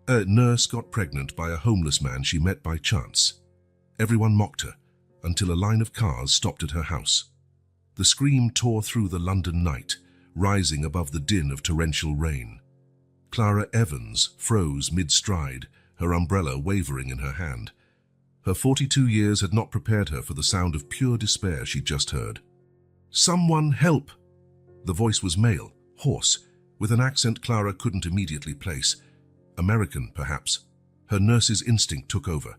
A nurse got pregnant by a homeless man she met by chance. Everyone mocked her, until a line of cars stopped at her house. The scream tore through the London night, rising above the din of torrential rain. Clara Evans froze mid-stride, her umbrella wavering in her hand. Her 42 years had not prepared her for the sound of pure despair she'd just heard. "Someone help!" The voice was male, hoarse, with an accent Clara couldn't immediately place. American, perhaps. Her nurse's instinct took over.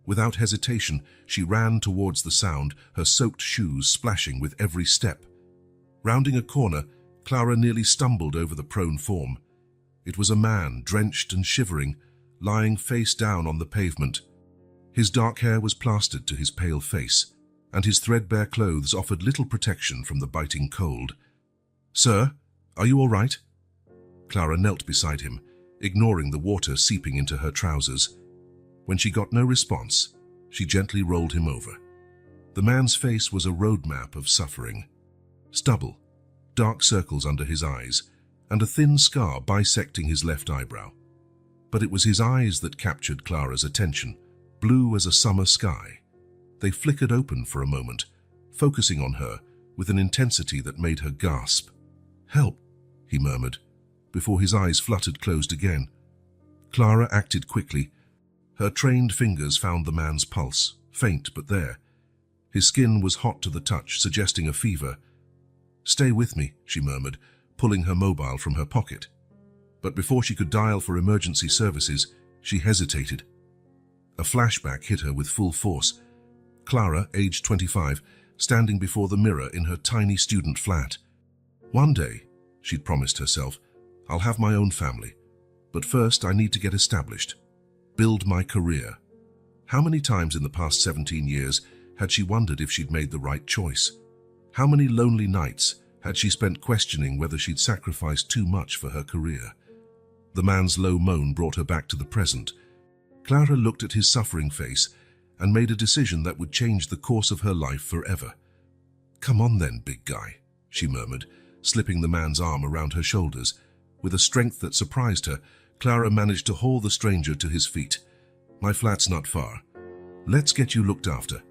Without hesitation, she ran towards the sound, her soaked shoes splashing with every step. Rounding a corner, Clara nearly stumbled over the prone form. It was a man, drenched and shivering, lying face down on the pavement. His dark hair was plastered to his pale face, and his threadbare clothes offered little protection from the biting cold. "Sir, are you all right?" Clara knelt beside him, ignoring the water seeping into her trousers. When she got no response, she gently rolled him over. The man's face was a road map of suffering. Stubble, dark circles under his eyes, and a thin scar bisecting his left eyebrow. But it was his eyes that captured Clara's attention, blue as a summer sky. They flickered open for a moment, focusing on her with an intensity that made her gasp. "Help," he murmured, before his eyes fluttered closed again. Clara acted quickly. Her trained fingers found the man's pulse, faint but there. His skin was hot to the touch, suggesting a fever. "Stay with me," she murmured, pulling her mobile from her pocket. But before she could dial for emergency services, she hesitated. A flashback hit her with full force. Clara, aged 25, standing before the mirror in her tiny student flat. One day, she'd promised herself, I'll have my own family. But first I need to get established. Build my career. How many times in the past 17 years had she wondered if she'd made the right choice? How many lonely nights had she spent questioning whether she'd sacrificed too much for her career? The man's low moan brought her back to the present. Clara looked at his suffering face and made a decision that would change the course of her life forever. "Come on then, big guy," she murmured, slipping the man's arm around her shoulders. With a strength that surprised her, Clara managed to haul the stranger to his feet. "My flat's not far. Let's get you looked after."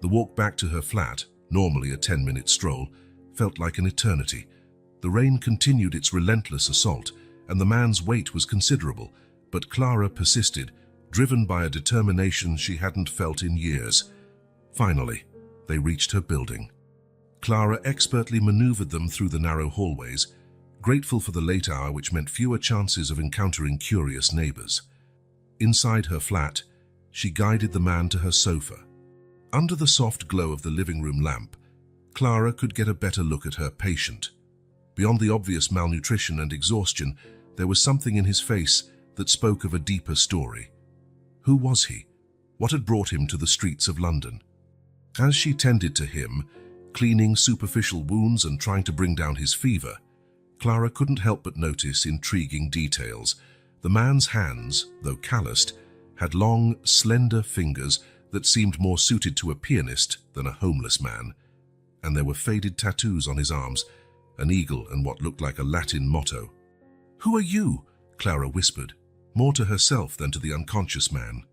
The walk back to her flat, normally a 10-minute stroll, felt like an eternity. The rain continued its relentless assault, and the man's weight was considerable, but Clara persisted, driven by a determination she hadn't felt in years. Finally, they reached her building. Clara expertly maneuvered them through the narrow hallways, grateful for the late hour which meant fewer chances of encountering curious neighbors. Inside her flat, she guided the man to her sofa. Under the soft glow of the living room lamp, Clara could get a better look at her patient. Beyond the obvious malnutrition and exhaustion, there was something in his face that spoke of a deeper story. Who was he? What had brought him to the streets of London? As she tended to him, cleaning superficial wounds and trying to bring down his fever, Clara couldn't help but notice intriguing details. The man's hands, though calloused, had long, slender fingers that seemed more suited to a pianist than a homeless man. And there were faded tattoos on his arms, an eagle and what looked like a Latin motto. "Who are you?" Clara whispered, more to herself than to the unconscious man.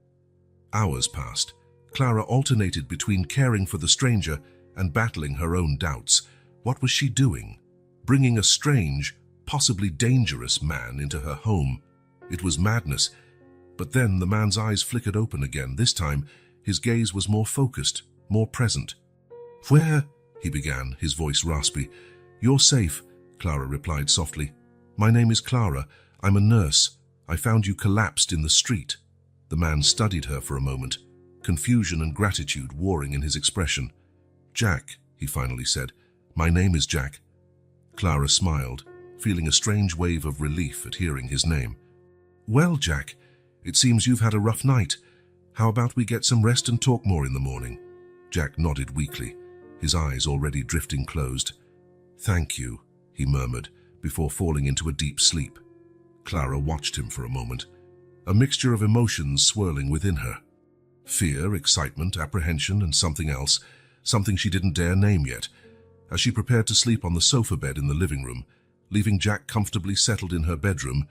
Hours passed. Clara alternated between caring for the stranger and battling her own doubts. What was she doing? Bringing a strange, possibly dangerous man into her home. It was madness. But then the man's eyes flickered open again. This time, his gaze was more focused, more present. "Where?" he began, his voice raspy. "You're safe," Clara replied softly. "My name is Clara. I'm a nurse. I found you collapsed in the street." The man studied her for a moment, confusion and gratitude warring in his expression. "Jack," he finally said. "My name is Jack." Clara smiled, feeling a strange wave of relief at hearing his name. "Well, Jack, it seems you've had a rough night. How about we get some rest and talk more in the morning?" Jack nodded weakly, his eyes already drifting closed. "Thank you," he murmured, before falling into a deep sleep. Clara watched him for a moment, a mixture of emotions swirling within her. Fear, excitement, apprehension, and something else, something she didn't dare name yet. As she prepared to sleep on the sofa bed in the living room, leaving Jack comfortably settled in her bedroom,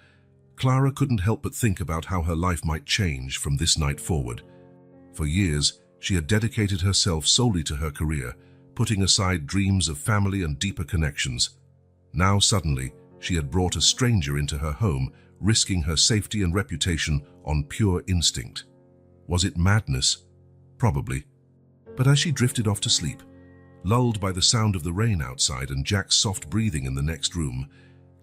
Clara couldn't help but think about how her life might change from this night forward. For years, she had dedicated herself solely to her career, putting aside dreams of family and deeper connections. Now suddenly, she had brought a stranger into her home, risking her safety and reputation on pure instinct. Was it madness? Probably. But as she drifted off to sleep, lulled by the sound of the rain outside and Jack's soft breathing in the next room,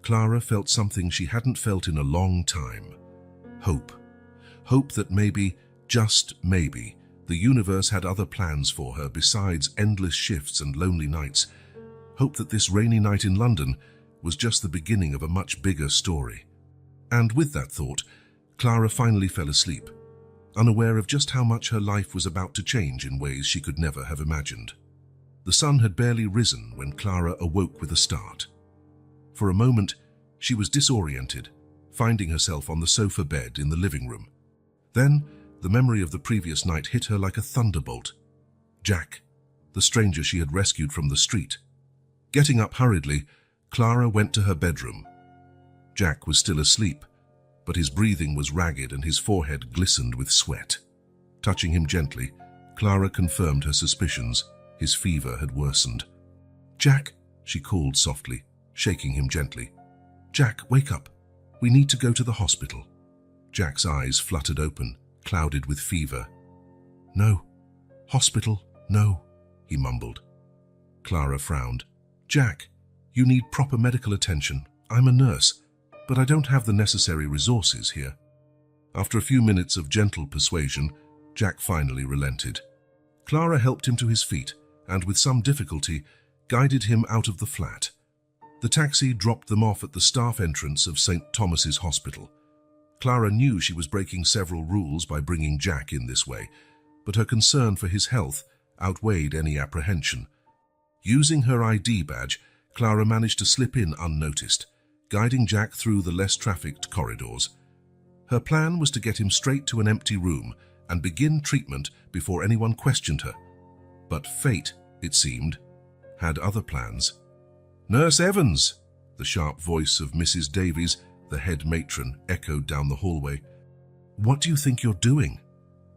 Clara felt something she hadn't felt in a long time. Hope. Hope that maybe, just maybe, the universe had other plans for her besides endless shifts and lonely nights. Hope that this rainy night in London was just the beginning of a much bigger story. And with that thought, Clara finally fell asleep, unaware of just how much her life was about to change in ways she could never have imagined. The sun had barely risen when Clara awoke with a start. For a moment, she was disoriented, finding herself on the sofa bed in the living room. Then, the memory of the previous night hit her like a thunderbolt. Jack, the stranger she had rescued from the street. Getting up hurriedly, Clara went to her bedroom. Jack was still asleep, but his breathing was ragged and his forehead glistened with sweat. Touching him gently, Clara confirmed her suspicions. His fever had worsened. "Jack," she called softly, shaking him gently. "Jack, wake up. We need to go to the hospital." Jack's eyes fluttered open, clouded with fever. "No. Hospital, no," he mumbled. Clara frowned. "Jack, you need proper medical attention. I'm a nurse, but I don't have the necessary resources here." After a few minutes of gentle persuasion, Jack finally relented. Clara helped him to his feet and, with some difficulty, guided him out of the flat. The taxi dropped them off at the staff entrance of St. Thomas's Hospital. Clara knew she was breaking several rules by bringing Jack in this way, but her concern for his health outweighed any apprehension. Using her ID badge, Clara managed to slip in unnoticed, guiding Jack through the less trafficked corridors. Her plan was to get him straight to an empty room and begin treatment before anyone questioned her. But fate, it seemed, had other plans. "Nurse Evans!" The sharp voice of Mrs. Davies, the head matron, echoed down the hallway. "What do you think you're doing?"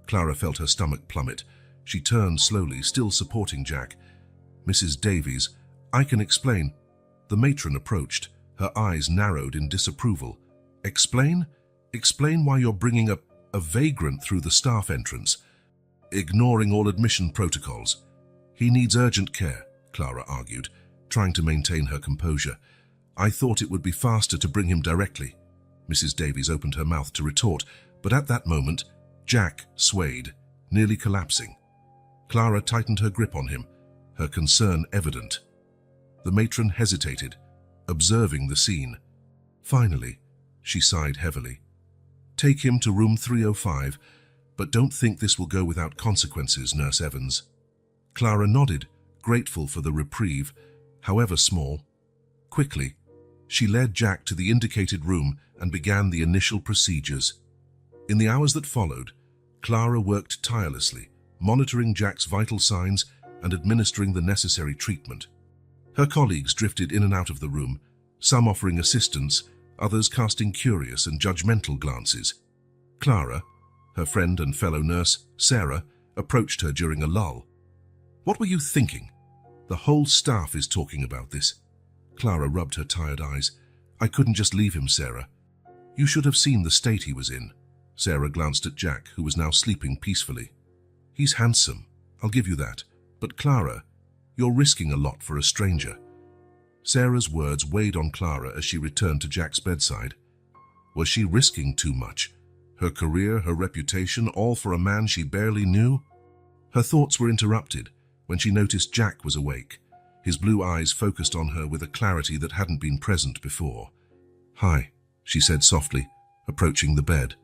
Clara felt her stomach plummet. She turned slowly, still supporting Jack. "Mrs. Davies, I can explain." The matron approached, her eyes narrowed in disapproval. "Explain? Explain why you're bringing a vagrant through the staff entrance, ignoring all admission protocols." "He needs urgent care," Clara argued, trying to maintain her composure. "I thought it would be faster to bring him directly." Mrs. Davies opened her mouth to retort, but at that moment, Jack swayed, nearly collapsing. Clara tightened her grip on him, her concern evident. The matron hesitated, observing the scene. Finally, she sighed heavily. "Take him to room 305, but don't think this will go without consequences, Nurse Evans." Clara nodded, grateful for the reprieve, however small. Quickly, she led Jack to the indicated room and began the initial procedures. In the hours that followed, Clara worked tirelessly, monitoring Jack's vital signs and administering the necessary treatment. Her colleagues drifted in and out of the room, some offering assistance, others casting curious and judgmental glances. Clara, her friend and fellow nurse, Sarah, approached her during a lull. "What were you thinking? The whole staff is talking about this." Clara rubbed her tired eyes. "I couldn't just leave him, Sarah. You should have seen the state he was in." Sarah glanced at Jack, who was now sleeping peacefully. "He's handsome, I'll give you that. But Clara, you're risking a lot for a stranger." Sarah's words weighed on Clara as she returned to Jack's bedside. Was she risking too much? Her career, her reputation, all for a man she barely knew? Her thoughts were interrupted when she noticed Jack was awake, his blue eyes focused on her with a clarity that hadn't been present before. "Hi," she said softly, approaching the bed.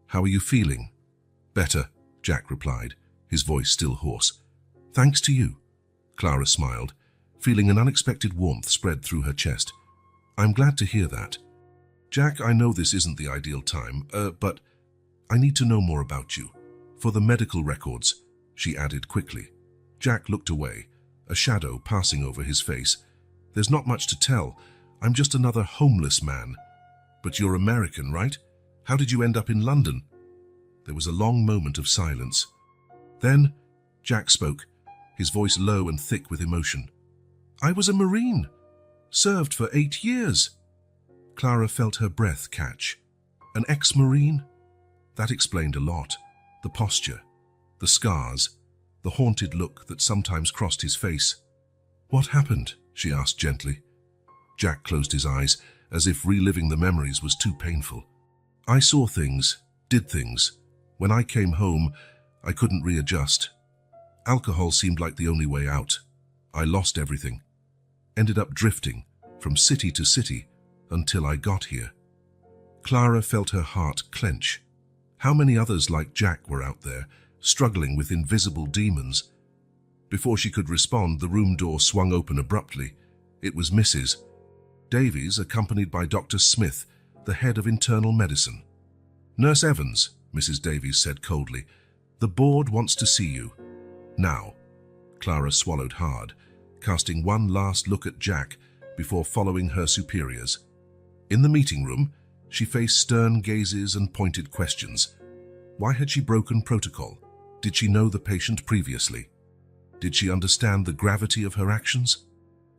"How are you feeling?" "Better," Jack replied, his voice still hoarse. "Thanks to you." Clara smiled, feeling an unexpected warmth spread through her chest. "I'm glad to hear that. Jack, I know this isn't the ideal time, but I need to know more about you. For the medical records," she added quickly. Jack looked away, a shadow passing over his face. "There's not much to tell. I'm just another homeless man." But you're American, right? How did you end up in London? There was a long moment of silence. Then Jack spoke, his voice low and thick with emotion. I was a Marine. Served for 8 years. Clara felt her breath catch. An ex-Marine? That explained a lot. The posture, the scars, the haunted look that sometimes crossed his face. What happened? She asked gently. Jack closed his eyes, as if reliving the memories was too painful. I saw things, did things. When I came home, I couldn't readjust. Alcohol seemed like the only way out. I lost everything. Ended up drifting from city to city until I got here. Clara felt her heart clench. How many others like Jack were out there, struggling with invisible demons? Before she could respond, the room door swung open abruptly. It was Mrs. Davies, accompanied by Dr. Smith, the head of internal medicine. Nurse Evans, Mrs. Davies said coldly, the board wants to see you. Now. Clara swallowed hard, casting one last look at Jack before following her superiors. In the meeting room, she faced stern gazes and pointed questions. Why had she broken protocol? Did she know the patient previously? Did she understand the gravity of her actions?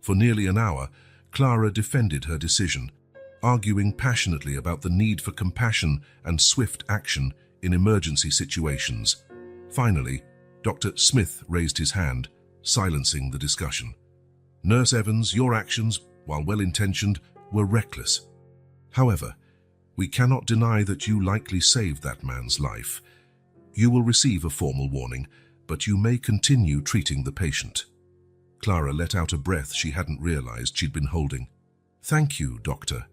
For nearly an hour, Clara defended her decision, arguing passionately about the need for compassion and swift action in emergency situations. Finally, Dr. Smith raised his hand, silencing the discussion. Nurse Evans, your actions, while well-intentioned, were reckless. However, we cannot deny that you likely saved that man's life. You will receive a formal warning, but you may continue treating the patient. Clara let out a breath she hadn't realized she'd been holding. Thank you, doctor.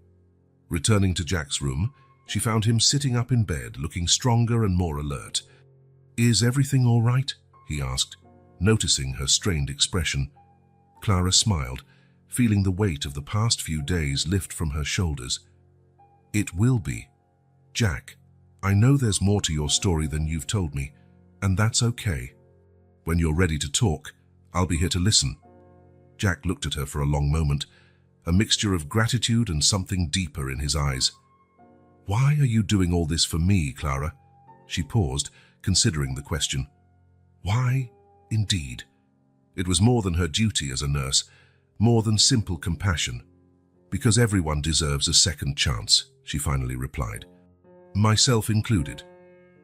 Returning to Jack's room, she found him sitting up in bed, looking stronger and more alert. Is everything all right? He asked, noticing her strained expression. Clara smiled, feeling the weight of the past few days lift from her shoulders. It will be. Jack, I know there's more to your story than you've told me, and that's okay. When you're ready to talk, I'll be here to listen. Jack looked at her for a long moment, a mixture of gratitude and something deeper in his eyes. Why are you doing all this for me, Clara? She paused, considering the question. Why, indeed? It was more than her duty as a nurse, more than simple compassion. Because everyone deserves a second chance, she finally replied. Myself included.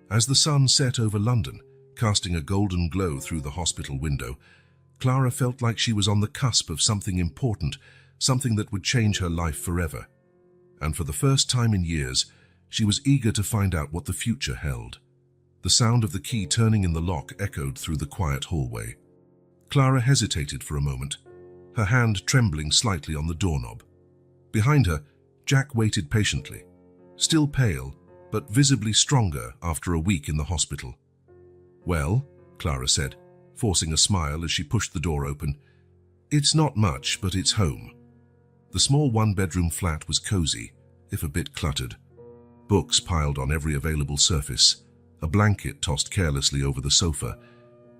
As the sun set over London, casting a golden glow through the hospital window, Clara felt like she was on the cusp of something important, something that would change her life forever. And for the first time in years, she was eager to find out what the future held. The sound of the key turning in the lock echoed through the quiet hallway. Clara hesitated for a moment, her hand trembling slightly on the doorknob. Behind her, Jack waited patiently, still pale, but visibly stronger after a week in the hospital. Well, Clara said, forcing a smile as she pushed the door open. It's not much, but it's home. The small one-bedroom flat was cozy, if a bit cluttered. Books piled on every available surface, a blanket tossed carelessly over the sofa,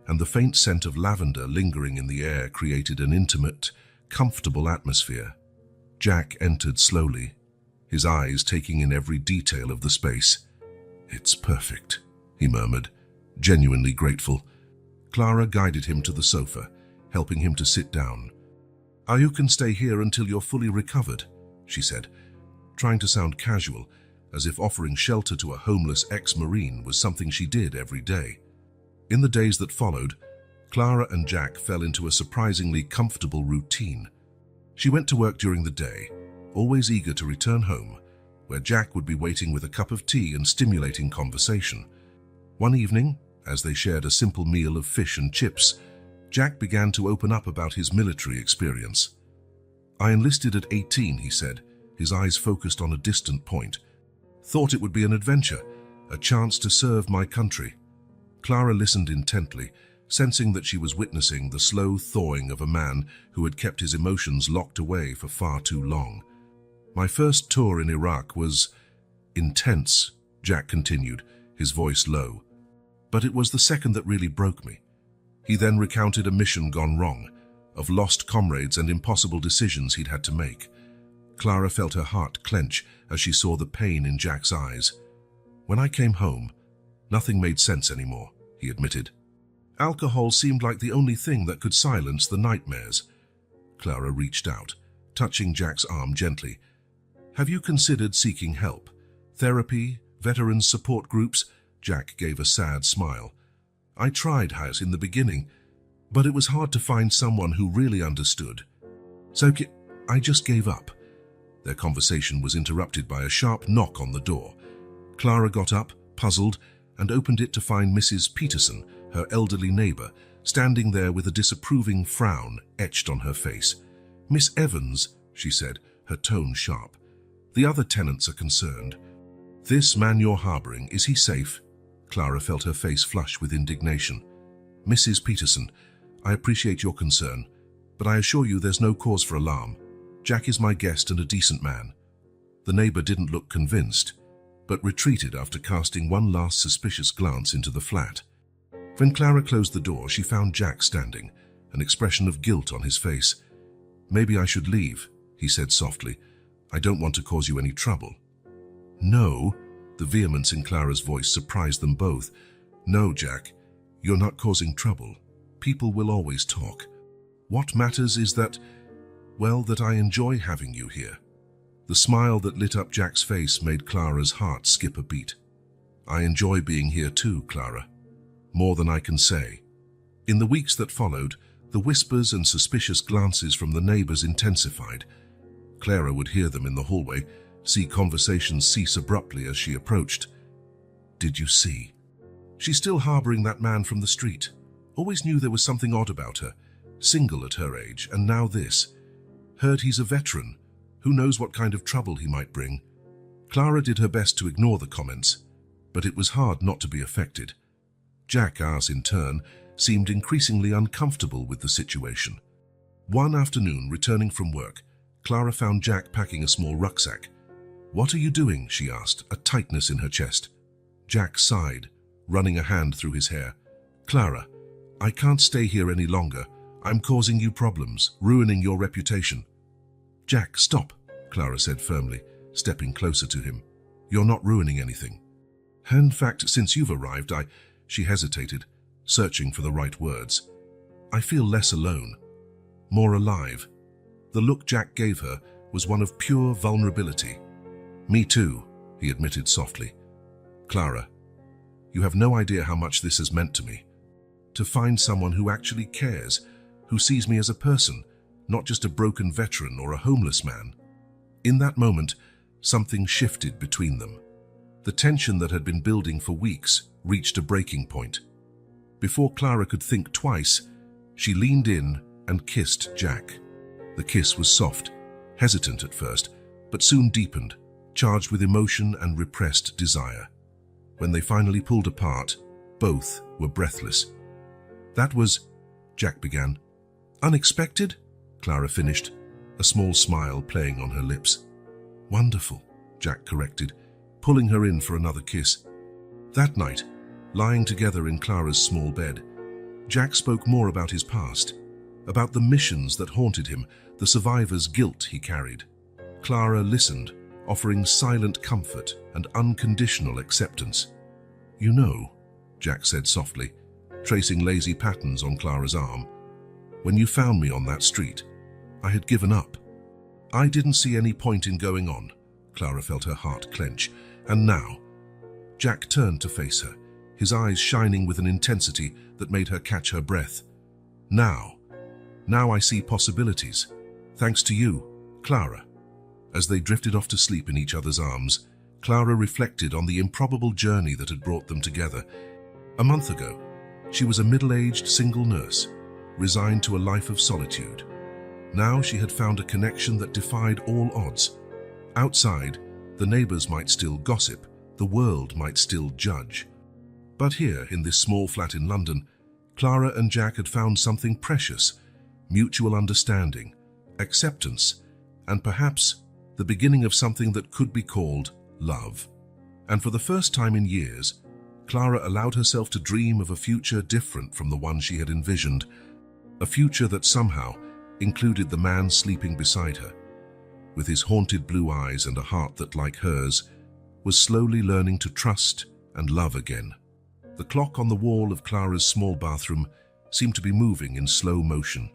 and the faint scent of lavender lingering in the air created an intimate, comfortable atmosphere. Jack entered slowly, his eyes taking in every detail of the space. It's perfect, he murmured, genuinely grateful. Clara guided him to the sofa, helping him to sit down. You can stay here until you're fully recovered, she said, trying to sound casual, as if offering shelter to a homeless ex-Marine was something she did every day. In the days that followed, Clara and Jack fell into a surprisingly comfortable routine. She went to work during the day, always eager to return home, where Jack would be waiting with a cup of tea and stimulating conversation. One evening, as they shared a simple meal of fish and chips, Jack began to open up about his military experience. I enlisted at 18, he said, his eyes focused on a distant point. Thought it would be an adventure, a chance to serve my country. Clara listened intently, sensing that she was witnessing the slow thawing of a man who had kept his emotions locked away for far too long. My first tour in Iraq was intense, Jack continued, his voice low. But it was the second that really broke me. He then recounted a mission gone wrong, of lost comrades and impossible decisions he'd had to make. Clara felt her heart clench as she saw the pain in Jack's eyes. "When I came home, nothing made sense anymore," he admitted. "Alcohol seemed like the only thing that could silence the nightmares." Clara reached out, touching Jack's arm gently. "Have you considered seeking help? Therapy, veterans support groups?" Jack gave a sad smile. "I tried Hayes in the beginning, but it was hard to find someone who really understood. So I just gave up." Their conversation was interrupted by a sharp knock on the door. Clara got up, puzzled, and opened it to find Mrs. Peterson, her elderly neighbor, standing there with a disapproving frown etched on her face. "Miss Evans," she said, her tone sharp, "the other tenants are concerned. This man you're harboring, is he safe?" Clara felt her face flush with indignation. "Mrs. Peterson, I appreciate your concern, but I assure you there's no cause for alarm. Jack is my guest and a decent man." The neighbor didn't look convinced, but retreated after casting one last suspicious glance into the flat. When Clara closed the door, she found Jack standing, an expression of guilt on his face. "Maybe I should leave," he said softly. "I don't want to cause you any trouble." "No," the vehemence in Clara's voice surprised them both. "No, Jack, you're not causing trouble. People will always talk. What matters is that I enjoy having you here." The smile that lit up Jack's face made Clara's heart skip a beat. "I enjoy being here too, Clara. More than I can say." In the weeks that followed, the whispers and suspicious glances from the neighbors intensified. Clara would hear them in the hallway, see conversations cease abruptly as she approached. "Did you see? She's still harboring that man from the street. Always knew there was something odd about her. Single at her age, and now this. Heard he's a veteran. Who knows what kind of trouble he might bring?" Clara did her best to ignore the comments, but it was hard not to be affected. Jack, in turn, seemed increasingly uncomfortable with the situation. One afternoon, returning from work, Clara found Jack packing a small rucksack. "What are you doing?" she asked, a tightness in her chest. Jack sighed, running a hand through his hair. "Clara, I can't stay here any longer. I'm causing you problems, ruining your reputation." "Jack, stop," Clara said firmly, stepping closer to him. "You're not ruining anything. In fact, since you've arrived, She hesitated, searching for the right words. "I feel less alone, more alive." The look Jack gave her was one of pure vulnerability. "Me too," he admitted softly. "Clara, you have no idea how much this has meant to me. To find someone who actually cares, who sees me as a person, not just a broken veteran or a homeless man." In that moment, something shifted between them. The tension that had been building for weeks reached a breaking point. Before Clara could think twice, she leaned in and kissed Jack. The kiss was soft, hesitant at first, but soon deepened, charged with emotion and repressed desire. When they finally pulled apart, both were breathless. "That was," Jack began. "Unexpected?" Clara finished, a small smile playing on her lips. "Wonderful," Jack corrected, pulling her in for another kiss. That night, lying together in Clara's small bed, Jack spoke more about his past, about the missions that haunted him, the survivor's guilt he carried. Clara listened, offering silent comfort and unconditional acceptance. "You know," Jack said softly, tracing lazy patterns on Clara's arm, "when you found me on that street, I had given up. I didn't see any point in going on." Clara felt her heart clench. "And now?" Jack turned to face her, his eyes shining with an intensity that made her catch her breath. Now I see possibilities. Thanks to you, Clara." As they drifted off to sleep in each other's arms, Clara reflected on the improbable journey that had brought them together. A month ago, she was a middle-aged single nurse, resigned to a life of solitude. Now she had found a connection that defied all odds. Outside, the neighbors might still gossip, the world might still judge. But here, in this small flat in London, Clara and Jack had found something precious: mutual understanding, acceptance, and perhaps the beginning of something that could be called love. And for the first time in years, Clara allowed herself to dream of a future different from the one she had envisioned, a future that somehow included the man sleeping beside her. with his haunted blue eyes and a heart that, like hers, was slowly learning to trust and love again. The clock on the wall of Clara's small bathroom seemed to be moving in slow motion.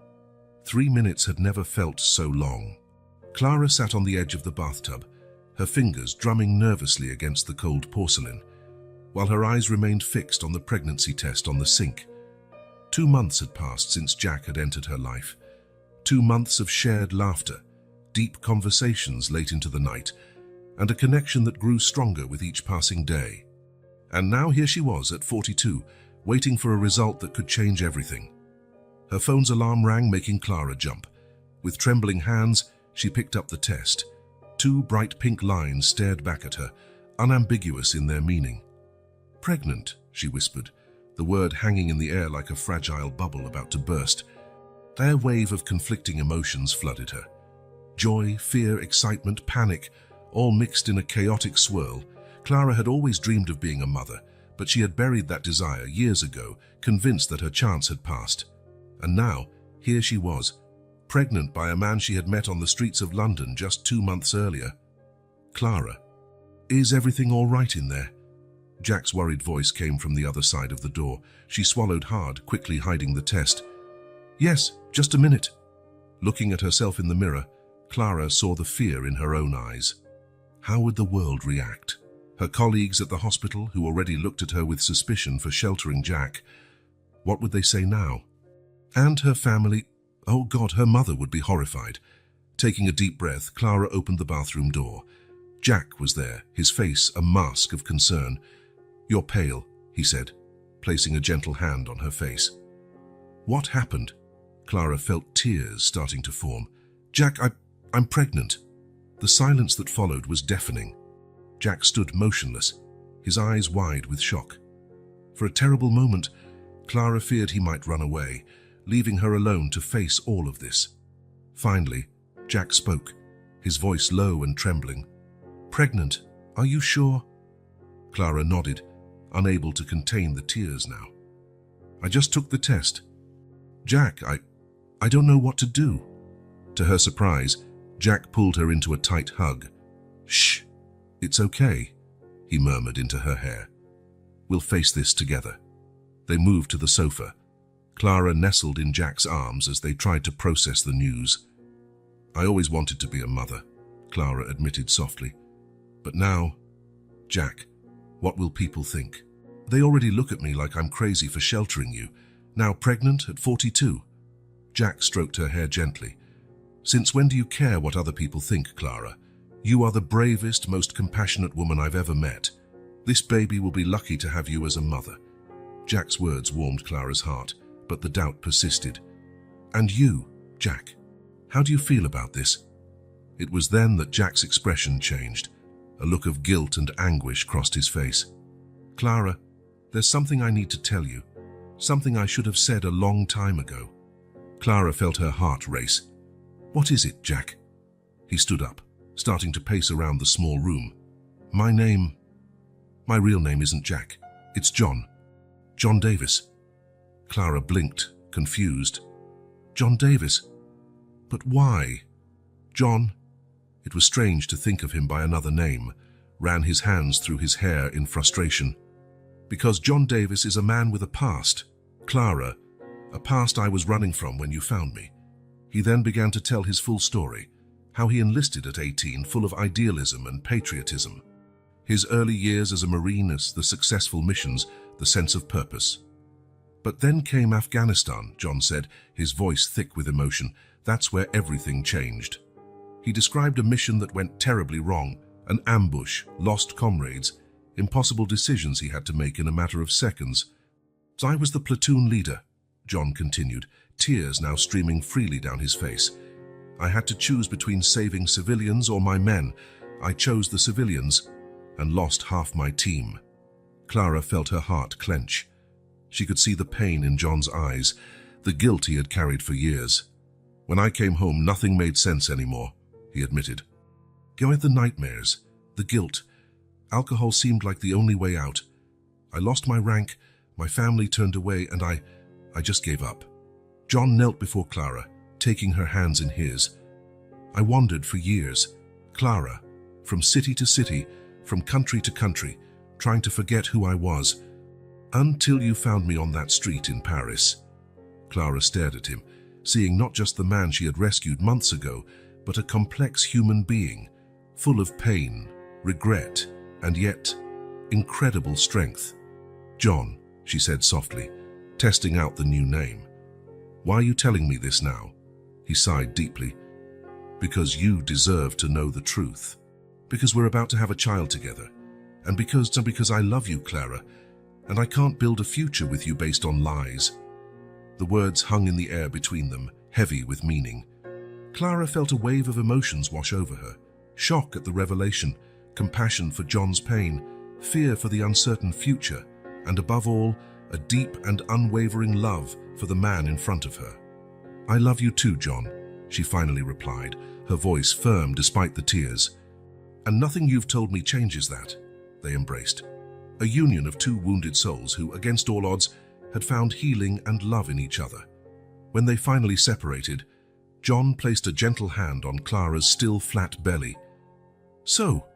3 minutes had never felt so long. Clara sat on the edge of the bathtub, her fingers drumming nervously against the cold porcelain, while her eyes remained fixed on the pregnancy test on the sink. 2 months had passed since Jack had entered her life. 2 months of shared laughter, deep conversations late into the night, and a connection that grew stronger with each passing day. And now here she was at 42, waiting for a result that could change everything. Her phone's alarm rang, making Clara jump. With trembling hands, she picked up the test. 2 bright pink lines stared back at her, unambiguous in their meaning. "Pregnant," she whispered, the word hanging in the air like a fragile bubble about to burst. A wave of conflicting emotions flooded her. Joy, fear, excitement, panic, all mixed in a chaotic swirl. Clara had always dreamed of being a mother, but she had buried that desire years ago, convinced that her chance had passed. And now, here she was, pregnant by a man she had met on the streets of London just 2 months earlier. "Clara, is everything all right in there?" Jack's worried voice came from the other side of the door. She swallowed hard, quickly hiding the test. "Yes, just a minute." Looking at herself in the mirror, Clara saw the fear in her own eyes. How would the world react? Her colleagues at the hospital, who already looked at her with suspicion for sheltering Jack, what would they say now? And her family, oh God, her mother would be horrified. Taking a deep breath, Clara opened the bathroom door. Jack was there, his face a mask of concern. "You're pale," he said, placing a gentle hand on her face. "What happened?" Clara felt tears starting to form. "Jack, I'm pregnant." The silence that followed was deafening. Jack stood motionless, his eyes wide with shock. For a terrible moment, Clara feared he might run away, leaving her alone to face all of this. Finally, Jack spoke, his voice low and trembling. "Pregnant, are you sure?" Clara nodded, unable to contain the tears now. "I just took the test. Jack, I don't know what to do." To her surprise, Jack pulled her into a tight hug. "Shh, it's okay," he murmured into her hair. "We'll face this together." They moved to the sofa. Clara nestled in Jack's arms as they tried to process the news. "I always wanted to be a mother," Clara admitted softly. "But now, Jack, what will people think? They already look at me like I'm crazy for sheltering you. Now pregnant at 42. Jack stroked her hair gently. "Since when do you care what other people think, Clara? You are the bravest, most compassionate woman I've ever met. This baby will be lucky to have you as a mother." Jack's words warmed Clara's heart, but the doubt persisted. "And you, Jack, how do you feel about this?" It was then that Jack's expression changed. A look of guilt and anguish crossed his face. "Clara, there's something I need to tell you. Something I should have said a long time ago." Clara felt her heart race. "What is it, Jack?" He stood up, starting to pace around the small room. My real name isn't Jack. It's John. John Davis." Clara blinked, confused. "John Davis? But why?" "John." It was strange to think of him by another name, ran his hands through his hair in frustration. "Because John Davis is a man with a past. Clara, a past I was running from when you found me." He then began to tell his full story, how he enlisted at 18, full of idealism and patriotism. His early years as a Marine, the successful missions, the sense of purpose. "But then came Afghanistan," John said, his voice thick with emotion. "That's where everything changed." He described a mission that went terribly wrong, an ambush, lost comrades, impossible decisions he had to make in a matter of seconds. "I was the platoon leader," John continued, tears now streaming freely down his face. "I had to choose between saving civilians or my men. I chose the civilians and lost half my team." Clara felt her heart clench. She could see the pain in John's eyes, the guilt he had carried for years. "When I came home, nothing made sense anymore," he admitted. "Go at the nightmares, the guilt. Alcohol seemed like the only way out. I lost my rank, my family turned away, and I just gave up." John knelt before Clara, taking her hands in his. I wandered for years, Clara, from city to city, from country to country, trying to forget who I was, until you found me on that street in Paris." Clara stared at him, seeing not just the man she had rescued months ago, but a complex human being, full of pain, regret, and yet incredible strength. "John," she said softly, testing out the new name. "Why are you telling me this now?" He sighed deeply. "Because you deserve to know the truth. Because we're about to have a child together. And because I love you, Clara, and I can't build a future with you based on lies." The words hung in the air between them, heavy with meaning. Clara felt a wave of emotions wash over her. Shock at the revelation, compassion for John's pain, fear for the uncertain future, and above all, a deep and unwavering love for the man in front of her. "I love you too, John," she finally replied, her voice firm despite the tears. "And nothing you've told me changes that." They embraced. A union of two wounded souls who, against all odds, had found healing and love in each other. When they finally separated, John placed a gentle hand on Clara's still flat belly. "So,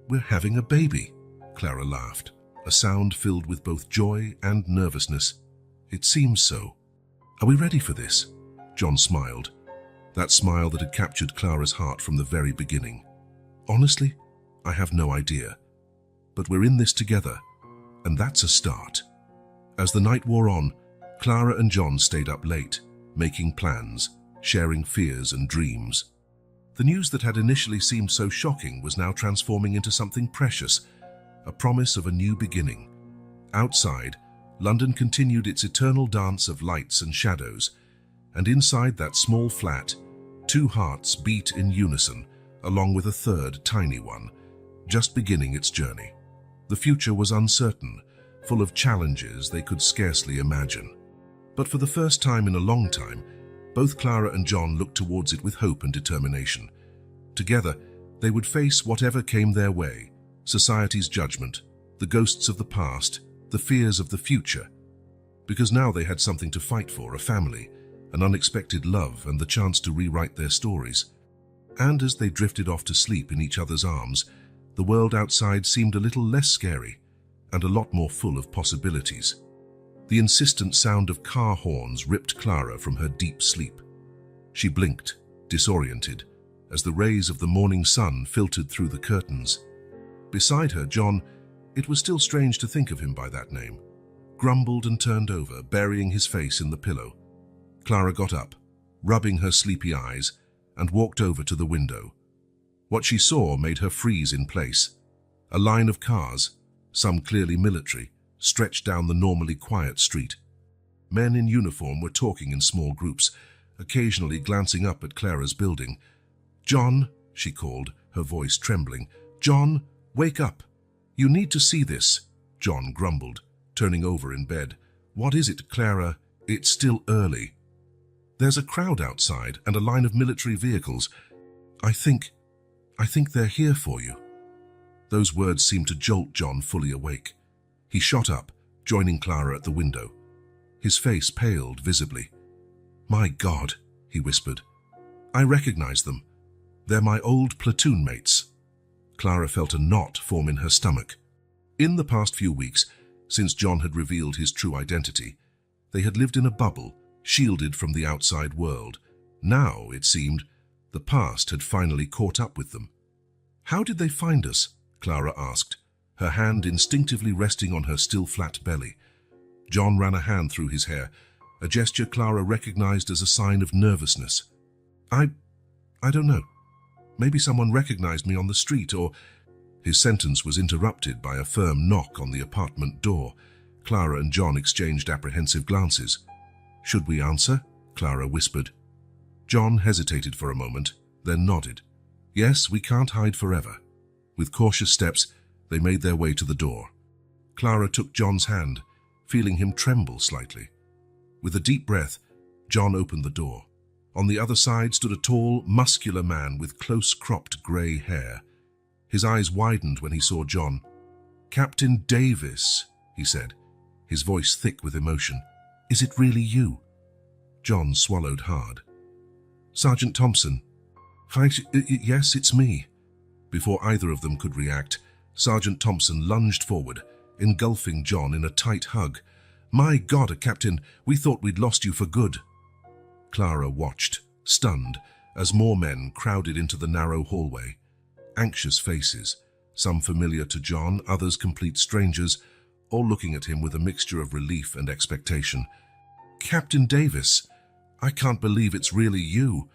we're having a baby," Clara laughed, a sound filled with both joy and nervousness. "It seems so." "Are we ready for this?" John smiled, that smile that had captured Clara's heart from the very beginning. "Honestly, I have no idea. But we're in this together, and that's a start." As the night wore on, Clara and John stayed up late, making plans, sharing fears and dreams. The news that had initially seemed so shocking was now transforming into something precious, a promise of a new beginning. Outside, London continued its eternal dance of lights and shadows, and inside that small flat, two hearts beat in unison, along with a third tiny one, just beginning its journey. The future was uncertain, full of challenges they could scarcely imagine. But for the first time in a long time, both Clara and John looked towards it with hope and determination. Together, they would face whatever came their way, society's judgment, the ghosts of the past, the fears of the future. Because now they had something to fight for, a family, an unexpected love, and the chance to rewrite their stories. And as they drifted off to sleep in each other's arms, the world outside seemed a little less scary and a lot more full of possibilities. The insistent sound of car horns ripped Clara from her deep sleep. She blinked, disoriented, as the rays of the morning sun filtered through the curtains. Beside her, John, it was still strange to think of him by that name, grumbled and turned over, burying his face in the pillow. Clara got up, rubbing her sleepy eyes, and walked over to the window. What she saw made her freeze in place. A line of cars, some clearly military, stretched down the normally quiet street. Men in uniform were talking in small groups, occasionally glancing up at Clara's building. "John," she called, her voice trembling. "John, wake up. You need to see this," John grumbled, turning over in bed. "What is it, Clara? It's still early." "There's a crowd outside and a line of military vehicles. I think they're here for you." Those words seemed to jolt John fully awake. He shot up, joining Clara at the window. His face paled visibly. "My God," he whispered. "I recognize them. They're my old platoon mates." Clara felt a knot form in her stomach. In the past few weeks, since John had revealed his true identity, they had lived in a bubble, shielded from the outside world. Now, it seemed, the past had finally caught up with them. "How did they find us?" Clara asked, her hand instinctively resting on her still flat belly. John ran a hand through his hair, a gesture Clara recognized as a sign of nervousness. I don't know. Maybe someone recognized me on the street, or..." His sentence was interrupted by a firm knock on the apartment door. Clara and John exchanged apprehensive glances. "Should we answer?" Clara whispered. John hesitated for a moment, then nodded. "Yes, we can't hide forever." With cautious steps, they made their way to the door. Clara took John's hand, feeling him tremble slightly. With a deep breath, John opened the door. On the other side stood a tall, muscular man with close-cropped grey hair. His eyes widened when he saw John. "Captain Davis," he said, his voice thick with emotion. "Is it really you?" John swallowed hard. "Sergeant Thompson." Yes, it's me." Before either of them could react, Sergeant Thompson lunged forward, engulfing John in a tight hug. "My God, Captain, we thought we'd lost you for good." Clara watched, stunned, as more men crowded into the narrow hallway. Anxious faces, some familiar to John, others complete strangers, all looking at him with a mixture of relief and expectation. "Captain Davis, I can't believe it's really you.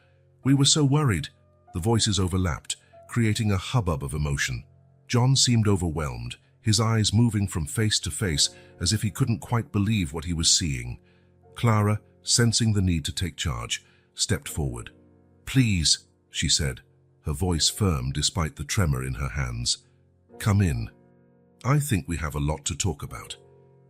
We were so worried." The voices overlapped, creating a hubbub of emotion. John seemed overwhelmed, his eyes moving from face to face as if he couldn't quite believe what he was seeing. Clara, sensing the need to take charge, stepped forward. "Please," she said, her voice firm despite the tremor in her hands. "Come in. I think we have a lot to talk about."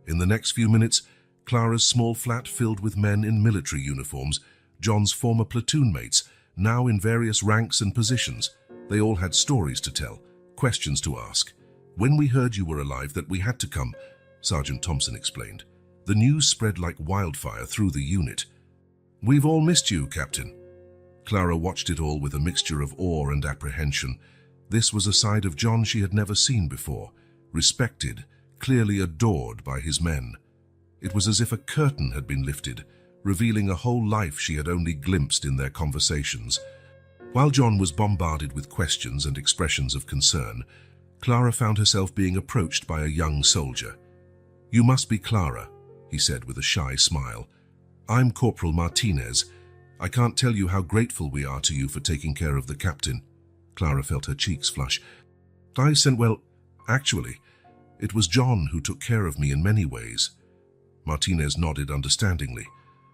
In the next few minutes, Clara's small flat filled with men in military uniforms, John's former platoon mates, now in various ranks and positions. They all had stories to tell, questions to ask. "When we heard you were alive, that we had to come," Sergeant Thompson explained. "The news spread like wildfire through the unit." "We've all missed you, Captain." Clara watched it all with a mixture of awe and apprehension. This was a side of John she had never seen before, respected, clearly adored by his men. It was as if a curtain had been lifted, revealing a whole life she had only glimpsed in their conversations. While John was bombarded with questions and expressions of concern, Clara found herself being approached by a young soldier. "You must be Clara," he said with a shy smile. "I'm Corporal Martinez. I can't tell you how grateful we are to you for taking care of the captain." Clara felt her cheeks flush. Well, actually, it was John who took care of me in many ways." Martinez nodded understandingly.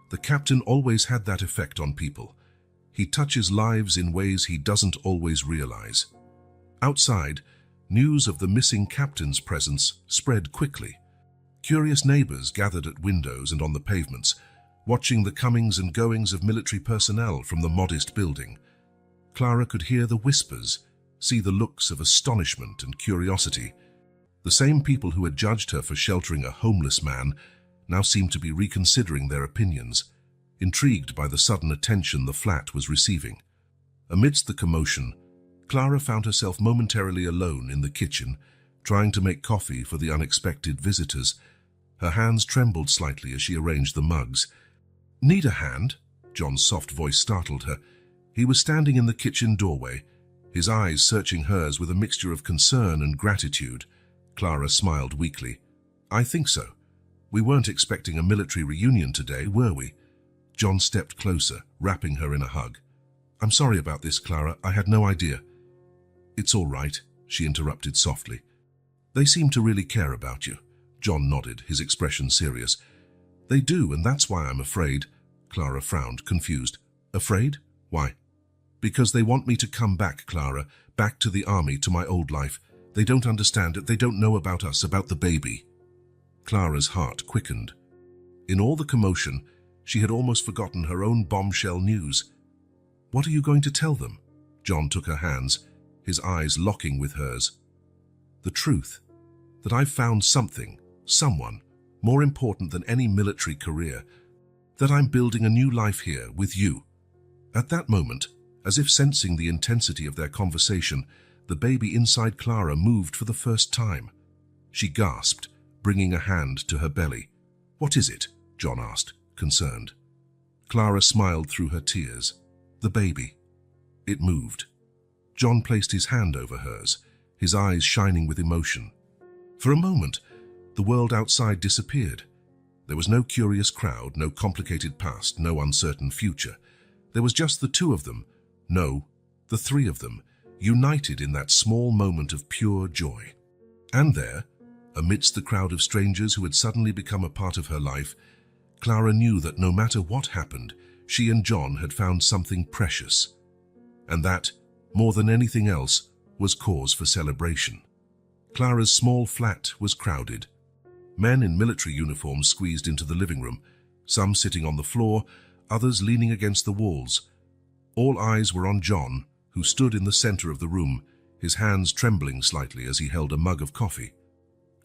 The captain always had that effect on people. He touches lives in ways he doesn't always realize. Outside, news of the missing captain's presence spread quickly. Curious neighbors gathered at windows and on the pavements, watching the comings and goings of military personnel from the modest building. Clara could hear the whispers, see the looks of astonishment and curiosity. The same people who had judged her for sheltering a homeless man now seemed to be reconsidering their opinions, intrigued by the sudden attention the flat was receiving. Amidst the commotion, Clara found herself momentarily alone in the kitchen, trying to make coffee for the unexpected visitors. Her hands trembled slightly as she arranged the mugs. "Need a hand?" John's soft voice startled her. He was standing in the kitchen doorway, his eyes searching hers with a mixture of concern and gratitude. Clara smiled weakly. "I think so. We weren't expecting a military reunion today, were we?" John stepped closer, wrapping her in a hug. "I'm sorry about this, Clara. I had no idea." "It's all right," she interrupted softly. "They seem to really care about you." John nodded, his expression serious. "They do, and that's why I'm afraid." Clara frowned, confused. "Afraid? Why?" "Because they want me to come back, Clara, back to the army, to my old life. They don't understand it. They don't know about us, about the baby." Clara's heart quickened. In all the commotion, she had almost forgotten her own bombshell news. "What are you going to tell them?" John took her hands, his eyes locking with hers. "The truth, that I've found something, someone, more important than any military career, that I'm building a new life here with you." At that moment, as if sensing the intensity of their conversation, the baby inside Clara moved for the first time. She gasped, bringing a hand to her belly. "What is it?" John asked, concerned. Clara smiled through her tears. "The baby." It moved. John placed his hand over hers, his eyes shining with emotion. For a moment, the world outside disappeared. There was no curious crowd, no complicated past, no uncertain future. There was just the two of them, no, the three of them, united in that small moment of pure joy. And there, amidst the crowd of strangers who had suddenly become a part of her life, Clara knew that no matter what happened, she and John had found something precious. And that, more than anything else, was cause for celebration. Clara's small flat was crowded. Men in military uniforms squeezed into the living room, some sitting on the floor, others leaning against the walls. All eyes were on John, who stood in the center of the room, his hands trembling slightly as he held a mug of coffee.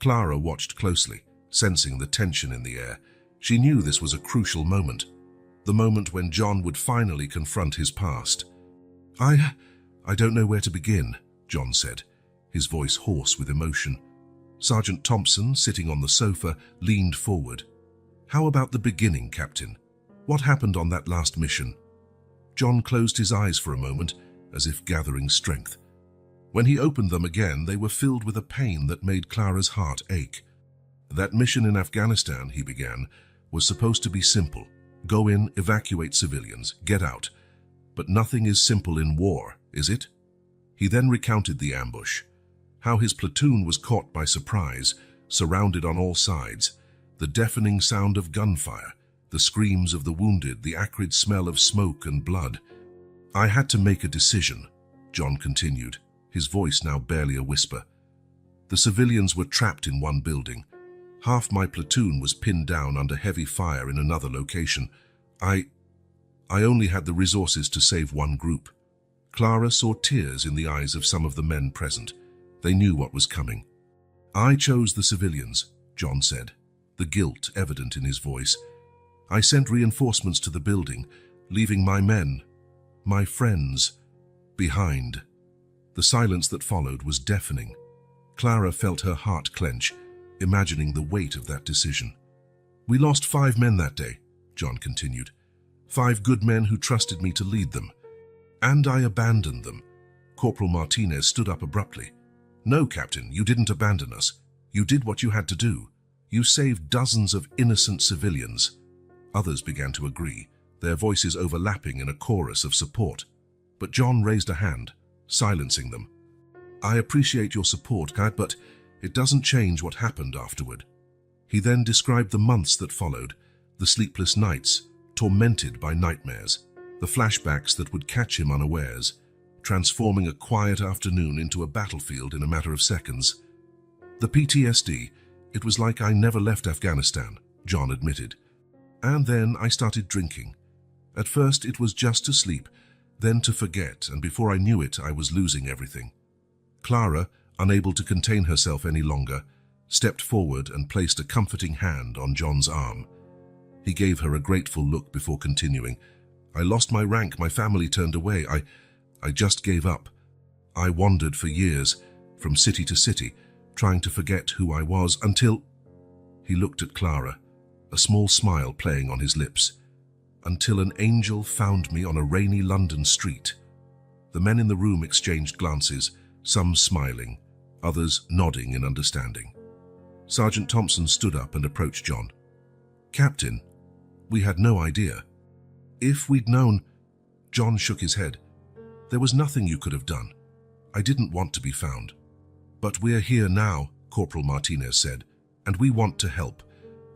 Clara watched closely, sensing the tension in the air. She knew this was a crucial moment, the moment when John would finally confront his past. I don't know where to begin, John said, his voice hoarse with emotion. Sergeant Thompson, sitting on the sofa, leaned forward. How about the beginning, Captain? What happened on that last mission? John closed his eyes for a moment, as if gathering strength. When he opened them again, they were filled with a pain that made Clara's heart ache. That mission in Afghanistan, he began, was supposed to be simple. Go in, evacuate civilians, get out. But nothing is simple in war, is it? He then recounted the ambush, how his platoon was caught by surprise, surrounded on all sides, the deafening sound of gunfire, the screams of the wounded, the acrid smell of smoke and blood. I had to make a decision, John continued, his voice now barely a whisper. The civilians were trapped in one building. Half my platoon was pinned down under heavy fire in another location. I only had the resources to save one group. Clara saw tears in the eyes of some of the men present. They knew what was coming. I chose the civilians, John said, the guilt evident in his voice. I sent reinforcements to the building, leaving my men, my friends, behind. The silence that followed was deafening. Clara felt her heart clench, imagining the weight of that decision. We lost 5 men that day, John continued. 5 good men who trusted me to lead them. And I abandoned them. Corporal Martinez stood up abruptly. No, Captain, you didn't abandon us. You did what you had to do. You saved dozens of innocent civilians. Others began to agree, their voices overlapping in a chorus of support. But John raised a hand, silencing them. I appreciate your support, Kat, but it doesn't change what happened afterward. He then described the months that followed, the sleepless nights, tormented by nightmares, the flashbacks that would catch him unawares, transforming a quiet afternoon into a battlefield in a matter of seconds. The PTSD, it was like I never left Afghanistan, John admitted. And then I started drinking. At first it was just to sleep, then to forget, and before I knew it, I was losing everything. Clara, unable to contain herself any longer, stepped forward and placed a comforting hand on John's arm. He gave her a grateful look before continuing. I lost my rank, my family turned away. I just gave up. I wandered for years, from city to city, trying to forget who I was until... He looked at Clara, a small smile playing on his lips. Until an angel found me on a rainy London street. The men in the room exchanged glances, some smiling, others nodding in understanding. Sergeant Thompson stood up and approached John. Captain, we had no idea. If we'd known... John shook his head. There was nothing you could have done. I didn't want to be found. But we're here now, Corporal Martinez said, and we want to help.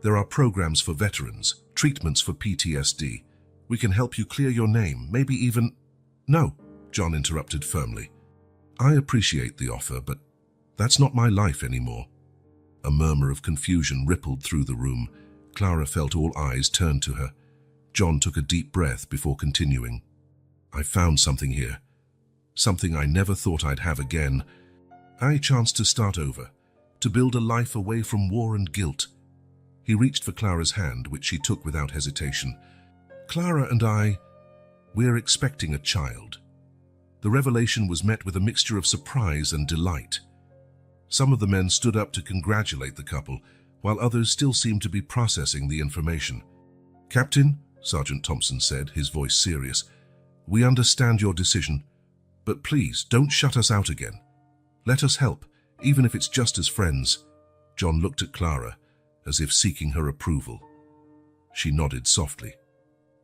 There are programs for veterans, treatments for PTSD. We can help you clear your name, maybe even... No, John interrupted firmly. I appreciate the offer, but that's not my life anymore. A murmur of confusion rippled through the room. Clara felt all eyes turned to her. John took a deep breath before continuing. I found something here. Something I never thought I'd have again. A chance to start over, to build a life away from war and guilt. He reached for Clara's hand, which she took without hesitation. Clara and we're expecting a child. The revelation was met with a mixture of surprise and delight. Some of the men stood up to congratulate the couple, while others still seemed to be processing the information. Captain, Sergeant Thompson said, his voice serious, we understand your decision, but please don't shut us out again. Let us help, even if it's just as friends. John looked at Clara, as if seeking her approval. She nodded softly.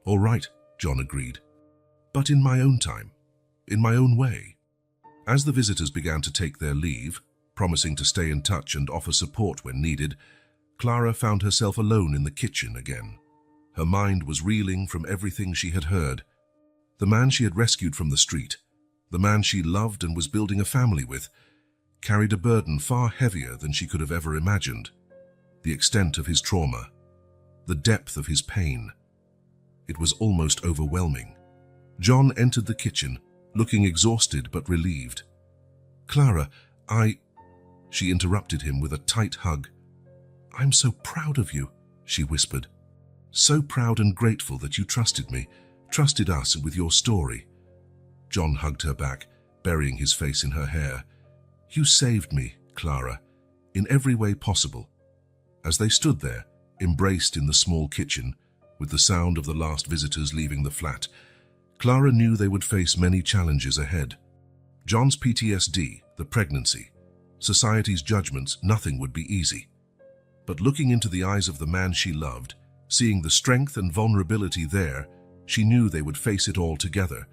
All right, John agreed. But in my own time, in my own way. As the visitors began to take their leave, promising to stay in touch and offer support when needed, Clara found herself alone in the kitchen again. Her mind was reeling from everything she had heard. The man she had rescued from the street, the man she loved and was building a family with, carried a burden far heavier than she could have ever imagined. The extent of his trauma, the depth of his pain. It was almost overwhelming. John entered the kitchen, looking exhausted but relieved. Clara, She interrupted him with a tight hug. I'm so proud of you, she whispered. So proud and grateful that you trusted me, trusted us with your story. John hugged her back, burying his face in her hair. "You saved me, Clara, in every way possible." As they stood there, embraced in the small kitchen, with the sound of the last visitors leaving the flat, Clara knew they would face many challenges ahead. John's PTSD, the pregnancy, society's judgments, nothing would be easy. But looking into the eyes of the man she loved, seeing the strength and vulnerability there, she knew they would face it all together,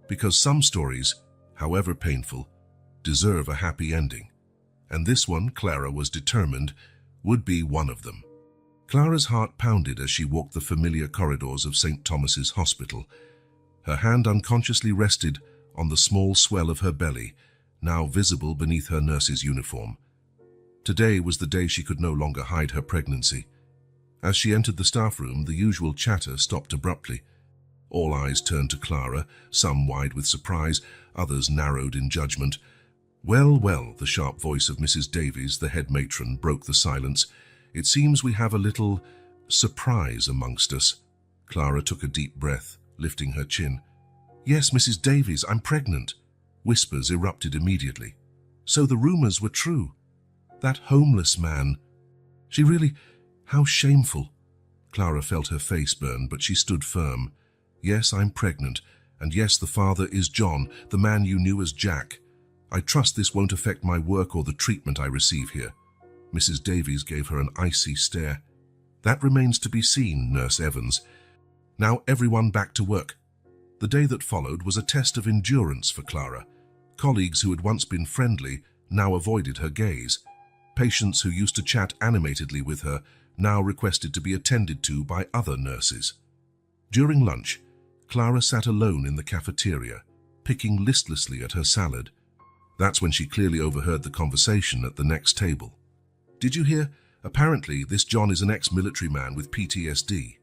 because some stories, however painful, deserve a happy ending. And this one, Clara was determined, would be one of them. Clara's heart pounded as she walked the familiar corridors of St. Thomas's Hospital. Her hand unconsciously rested on the small swell of her belly, now visible beneath her nurse's uniform. Today was the day she could no longer hide her pregnancy. As she entered the staff room, the usual chatter stopped abruptly. All eyes turned to Clara, some wide with surprise, others narrowed in judgment. "Well, well," the sharp voice of Mrs. Davies, the head matron, broke the silence. "It seems we have a little surprise amongst us." Clara took a deep breath, lifting her chin. "Yes, Mrs. Davies, I'm pregnant." Whispers erupted immediately. "So the rumors were true. That homeless man. She really... How shameful." Clara felt her face burn, but she stood firm. "Yes, I'm pregnant, and yes, the father is John, the man you knew as Jack. I trust this won't affect my work or the treatment I receive here." Mrs. Davies gave her an icy stare. "That remains to be seen, Nurse Evans. Now everyone back to work." The day that followed was a test of endurance for Clara. Colleagues who had once been friendly now avoided her gaze. Patients who used to chat animatedly with her now requested to be attended to by other nurses. During lunch, Clara sat alone in the cafeteria, picking listlessly at her salad. That's when she clearly overheard the conversation at the next table. "Did you hear? Apparently, this John is an ex-military man with PTSD.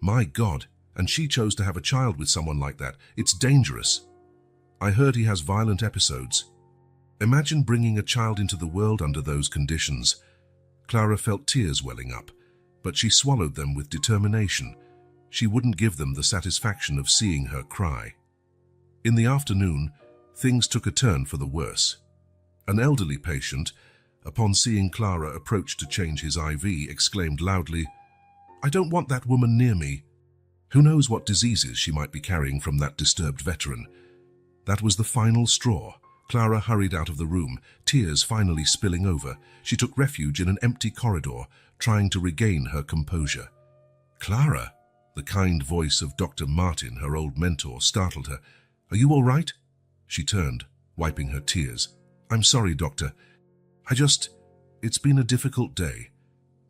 My God, and she chose to have a child with someone like that. It's dangerous. I heard he has violent episodes. Imagine bringing a child into the world under those conditions." Clara felt tears welling up, but she swallowed them with determination. She wouldn't give them the satisfaction of seeing her cry. In the afternoon, things took a turn for the worse. An elderly patient, upon seeing Clara approach to change his IV, exclaimed loudly, "I don't want that woman near me." Who knows what diseases she might be carrying from that disturbed veteran. That was the final straw. Clara hurried out of the room, tears finally spilling over. She took refuge in an empty corridor, trying to regain her composure. "Clara," the kind voice of Dr. Martin, her old mentor, startled her. "Are you all right?" She turned, wiping her tears. "I'm sorry, doctor. It's been a difficult day."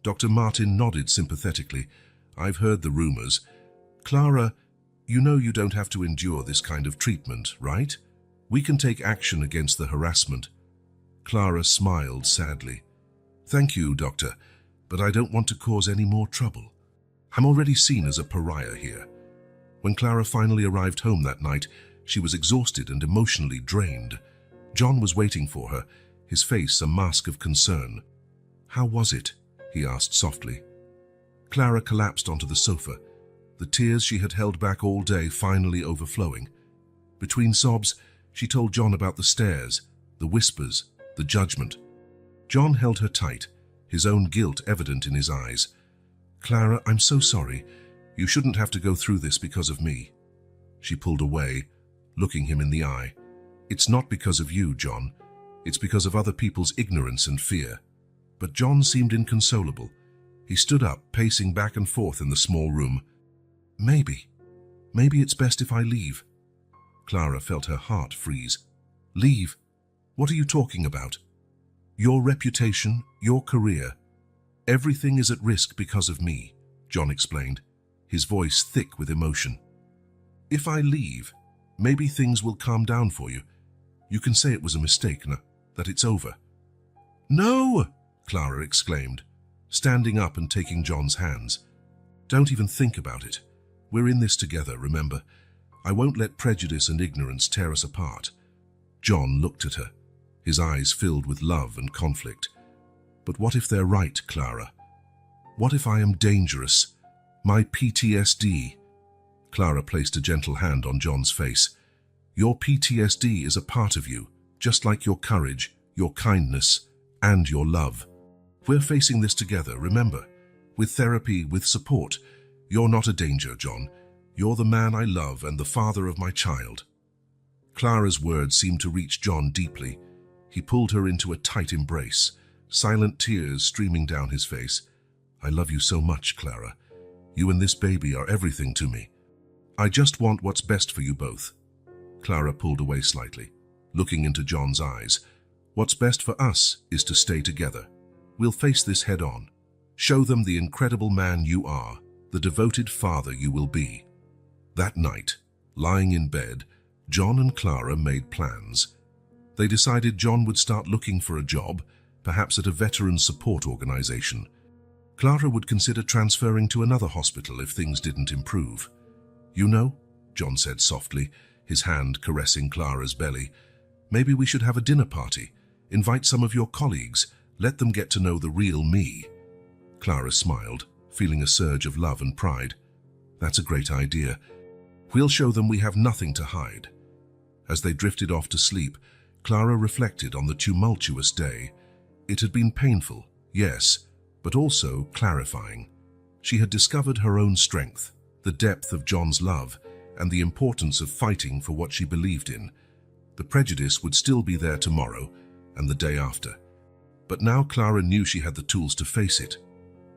Dr. Martin nodded sympathetically. "I've heard the rumors. Clara, you know you don't have to endure this kind of treatment, right? We can take action against the harassment." Clara smiled sadly. "Thank you, doctor, but I don't want to cause any more trouble. I'm already seen as a pariah here." When Clara finally arrived home that night, she was exhausted and emotionally drained. John was waiting for her, his face a mask of concern. "How was it?" he asked softly. Clara collapsed onto the sofa, the tears she had held back all day finally overflowing. Between sobs, she told John about the stares, the whispers, the judgment. John held her tight, his own guilt evident in his eyes. "Clara, I'm so sorry. You shouldn't have to go through this because of me." She pulled away, looking him in the eye. "It's not because of you, John. It's because of other people's ignorance and fear." But John seemed inconsolable. He stood up, pacing back and forth in the small room. Maybe it's best if I leave." Clara felt her heart freeze. "Leave? What are you talking about?" "Your reputation, your career. Everything is at risk because of me," John explained, his voice thick with emotion. "If I leave, maybe things will calm down for you. You can say it was a mistake, that it's over." "No!" Clara exclaimed, standing up and taking John's hands. "Don't even think about it. We're in this together, remember? I won't let prejudice and ignorance tear us apart." John looked at her, his eyes filled with love and conflict. "But what if they're right, Clara? What if I am dangerous? My PTSD." Clara placed a gentle hand on John's face. Your PTSD is a part of you, just like your courage, your kindness, and your love. We're facing this together, remember? With therapy, with support. You're not a danger, John. You're the man I love and the father of my child. Clara's words seemed to reach John deeply. He pulled her into a tight embrace, silent tears streaming down his face. I love you so much, Clara. You and this baby are everything to me. I just want what's best for you both. Clara pulled away slightly, looking into John's eyes. What's best for us is to stay together. We'll face this head on. Show them the incredible man you are, the devoted father you will be. That night, lying in bed, John and Clara made plans. They decided John would start looking for a job, perhaps at a veteran support organization. Clara would consider transferring to another hospital if things didn't improve. You know, John said softly, his hand caressing Clara's belly, maybe we should have a dinner party. Invite some of your colleagues. Let them get to know the real me. Clara smiled, feeling a surge of love and pride. That's a great idea. We'll show them we have nothing to hide. As they drifted off to sleep, Clara reflected on the tumultuous day. It had been painful, yes, but also clarifying. She had discovered her own strength, the depth of John's love, and the importance of fighting for what she believed in. The prejudice would still be there tomorrow and the day after. But now Clara knew she had the tools to face it.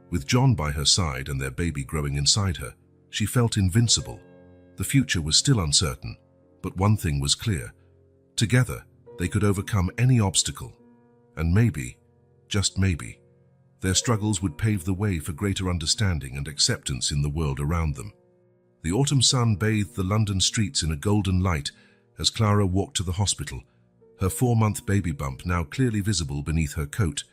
With John by her side and their baby growing inside her, she felt invincible. The future was still uncertain, but one thing was clear. Together, they could overcome any obstacle. And maybe, just maybe, their struggles would pave the way for greater understanding and acceptance in the world around them. The autumn sun bathed the London streets in a golden light as Clara walked to the hospital, her 4-month baby bump now clearly visible beneath her coat.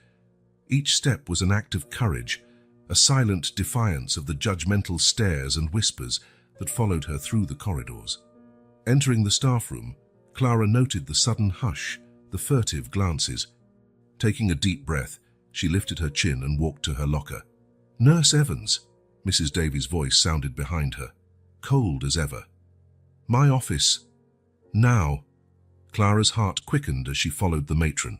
Each step was an act of courage, a silent defiance of the judgmental stares and whispers that followed her through the corridors. Entering the staff room, Clara noted the sudden hush, the furtive glances. Taking a deep breath, she lifted her chin and walked to her locker. Nurse Evans, Mrs. Davies' voice sounded behind her, cold as ever. My office. Now. Clara's heart quickened as she followed the matron.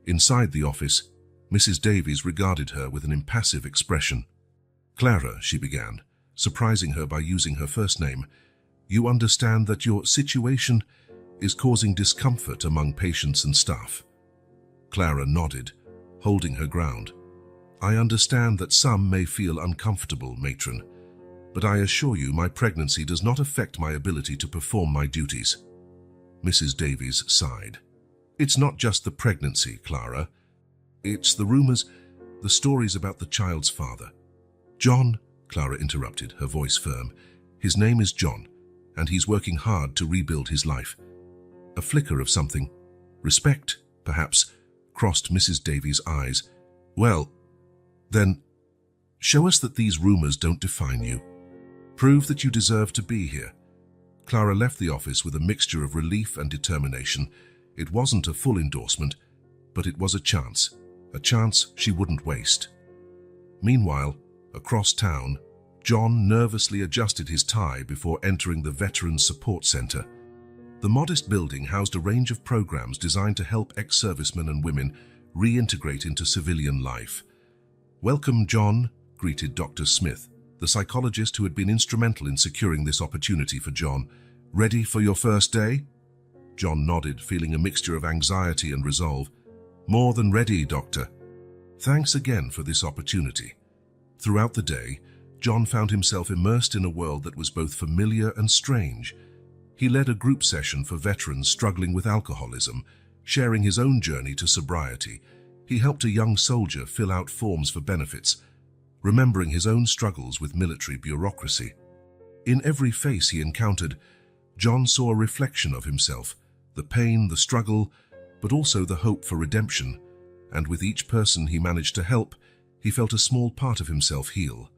Inside the office, Mrs. Davies regarded her with an impassive expression. Clara, she began, surprising her by using her first name, you understand that your situation is causing discomfort among patients and staff. Clara nodded, holding her ground. I understand that some may feel uncomfortable, matron, but I assure you my pregnancy does not affect my ability to perform my duties. Mrs. Davies sighed. It's not just the pregnancy, Clara. It's the rumors, the stories about the child's father. John, Clara interrupted, her voice firm. His name is John, and he's working hard to rebuild his life. A flicker of something, respect, perhaps, crossed Mrs. Davies' eyes. Well, then, show us that these rumors don't define you. Prove that you deserve to be here. Clara left the office with a mixture of relief and determination. It wasn't a full endorsement, but it was a chance she wouldn't waste. Meanwhile, across town, John nervously adjusted his tie before entering the Veterans Support Center. The modest building housed a range of programs designed to help ex-servicemen and women reintegrate into civilian life. Welcome, John, greeted Dr. Smith, the psychologist who had been instrumental in securing this opportunity for John. Ready for your first day? John nodded, feeling a mixture of anxiety and resolve. More than ready, Doctor. Thanks again for this opportunity. Throughout the day, John found himself immersed in a world that was both familiar and strange. He led a group session for veterans struggling with alcoholism, sharing his own journey to sobriety. He helped a young soldier fill out forms for benefits, remembering his own struggles with military bureaucracy. In every face he encountered, John saw a reflection of himself, the pain, the struggle, but also the hope for redemption, and with each person he managed to help, he felt a small part of himself heal.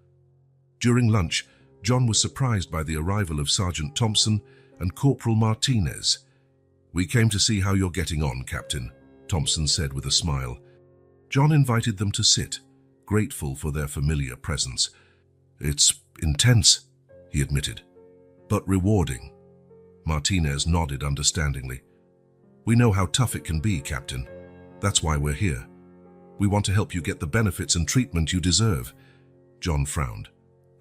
During lunch, John was surprised by the arrival of Sergeant Thompson and Corporal Martinez. We came to see how you're getting on, Captain, Thompson said with a smile. John invited them to sit, grateful for their familiar presence. It's intense, he admitted, but rewarding. Martinez nodded understandingly. We know how tough it can be, Captain. That's why we're here. We want to help you get the benefits and treatment you deserve. John frowned.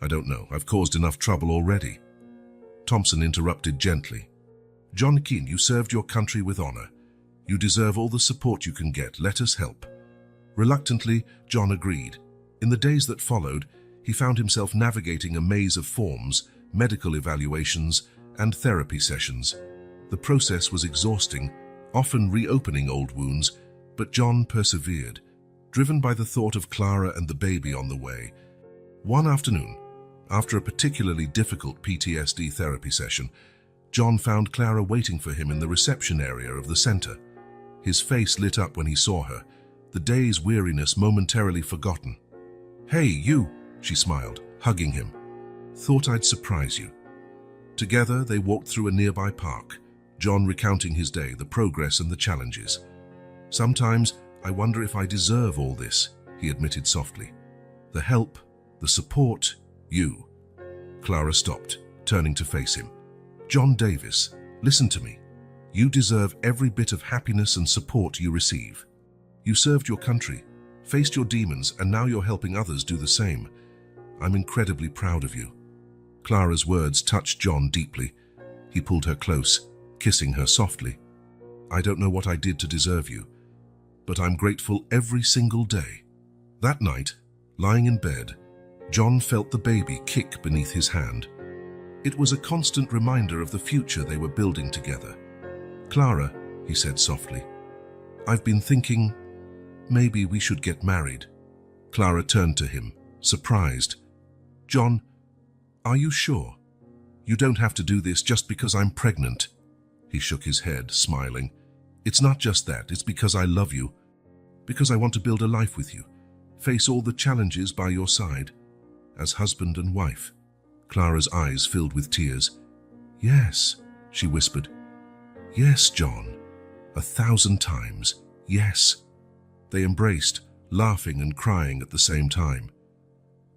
I don't know. I've caused enough trouble already. Thompson interrupted gently. John Keane, you served your country with honor. You deserve all the support you can get. Let us help. Reluctantly, John agreed. In the days that followed, he found himself navigating a maze of forms, medical evaluations, and therapy sessions. The process was exhausting, often reopening old wounds, but John persevered, driven by the thought of Clara and the baby on the way. One afternoon, after a particularly difficult PTSD therapy session, John found Clara waiting for him in the reception area of the center. His face lit up when he saw her, the day's weariness momentarily forgotten. Hey, you, she smiled, hugging him. Thought I'd surprise you. Together, they walked through a nearby park, John recounting his day, the progress and the challenges. Sometimes I wonder if I deserve all this, he admitted softly. The help, the support, you. Clara stopped, turning to face him. John Davis, listen to me. You deserve every bit of happiness and support you receive. You served your country, faced your demons, and now you're helping others do the same. I'm incredibly proud of you. Clara's words touched John deeply. He pulled her close, kissing her softly. I don't know what I did to deserve you, but I'm grateful every single day. That night, lying in bed, John felt the baby kick beneath his hand. It was a constant reminder of the future they were building together. Clara, he said softly, I've been thinking, maybe we should get married. Clara turned to him, surprised. John, are you sure? You don't have to do this just because I'm pregnant. He shook his head, smiling. It's not just that, it's because I love you. Because I want to build a life with you. Face all the challenges by your side. As husband and wife. Clara's eyes filled with tears. Yes, she whispered. Yes, John. 1,000 times. Yes. They embraced, laughing and crying at the same time.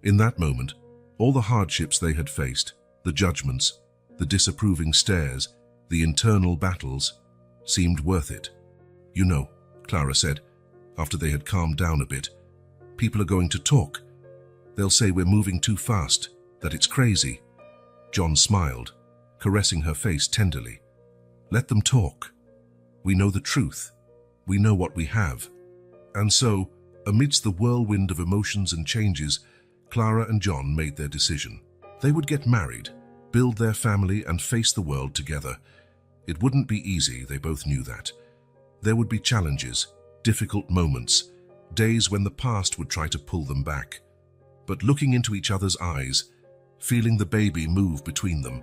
In that moment, all the hardships they had faced, the judgments, the disapproving stares, the internal battles, seemed worth it. You know, Clara said, after they had calmed down a bit, people are going to talk. They'll say we're moving too fast, that it's crazy. John smiled, caressing her face tenderly. Let them talk. We know the truth. We know what we have. And so, amidst the whirlwind of emotions and changes, Clara and John made their decision. They would get married, build their family, and face the world together. It wouldn't be easy, they both knew that. There would be challenges, difficult moments, days when the past would try to pull them back. But looking into each other's eyes, feeling the baby move between them,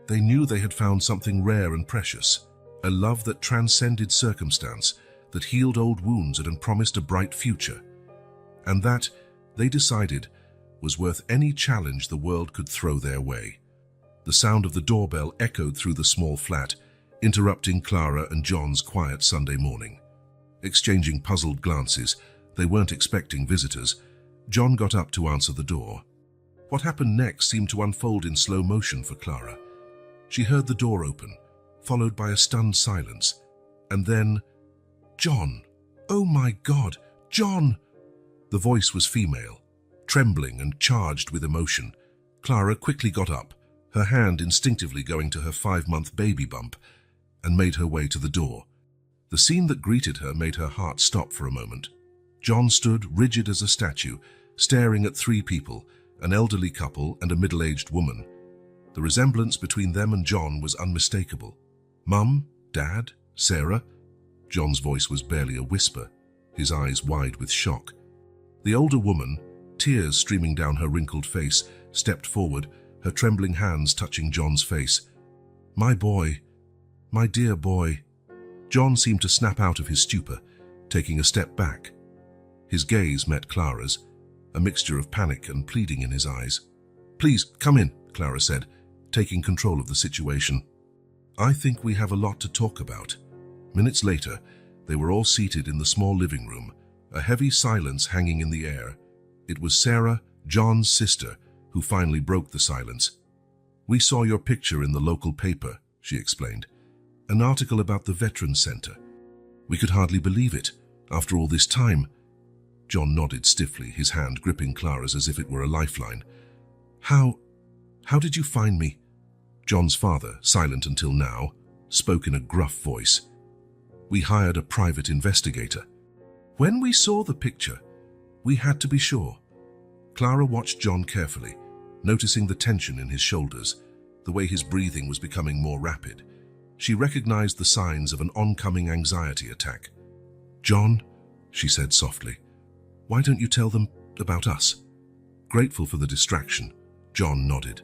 they knew they had found something rare and precious, a love that transcended circumstance, that healed old wounds and promised a bright future. And that, they decided, was worth any challenge the world could throw their way. The sound of the doorbell echoed through the small flat, interrupting Clara and John's quiet Sunday morning. Exchanging puzzled glances, they weren't expecting visitors. John got up to answer the door. What happened next seemed to unfold in slow motion for Clara. She heard the door open, followed by a stunned silence, and then, John! Oh my God, John! The voice was female, trembling and charged with emotion. Clara quickly got up, her hand instinctively going to her 5-month baby bump, and made her way to the door. The scene that greeted her made her heart stop for a moment. John stood rigid as a statue, staring at 3 people, an elderly couple and a middle-aged woman. The resemblance between them and John was unmistakable. Mum? Dad? Sarah? John's voice was barely a whisper, his eyes wide with shock. The older woman, tears streaming down her wrinkled face, stepped forward, her trembling hands touching John's face. My boy. My dear boy. John seemed to snap out of his stupor, taking a step back. His gaze met Clara's, a mixture of panic and pleading in his eyes. Please, come in, Clara said, taking control of the situation. I think we have a lot to talk about. Minutes later, they were all seated in the small living room, a heavy silence hanging in the air. It was Sarah, John's sister, who finally broke the silence. We saw your picture in the local paper, she explained. "An article about the Veterans Center. We could hardly believe it, after all this time." John nodded stiffly, his hand gripping Clara's as if it were a lifeline. How did you find me?" John's father, silent until now, spoke in a gruff voice. "We hired a private investigator. When we saw the picture, we had to be sure." Clara watched John carefully, noticing the tension in his shoulders, the way his breathing was becoming more rapid. She recognized the signs of an oncoming anxiety attack. "John," she said softly, "why don't you tell them about us?" Grateful for the distraction, John nodded.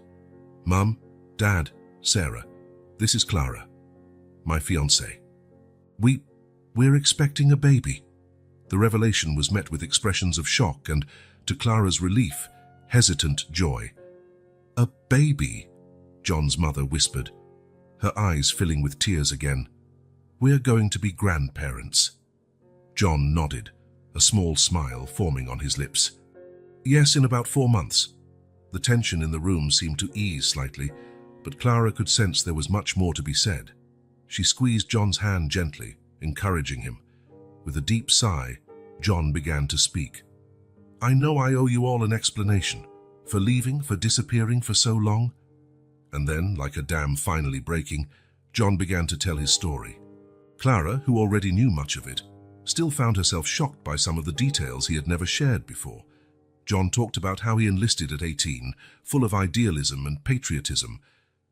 "Mum, Dad, Sarah, this is Clara, my fiancée. We're expecting a baby." The revelation was met with expressions of shock and, to Clara's relief, hesitant joy. "A baby?" John's mother whispered, her eyes filling with tears again. "We're going to be grandparents." John nodded, a small smile forming on his lips. "Yes, in about 4 months." The tension in the room seemed to ease slightly, but Clara could sense there was much more to be said. She squeezed John's hand gently, encouraging him. With a deep sigh, John began to speak. "I know I owe you all an explanation. For leaving, for disappearing for so long." And then, like a dam finally breaking, John began to tell his story. Clara, who already knew much of it, still found herself shocked by some of the details he had never shared before. John talked about how he enlisted at 18, full of idealism and patriotism,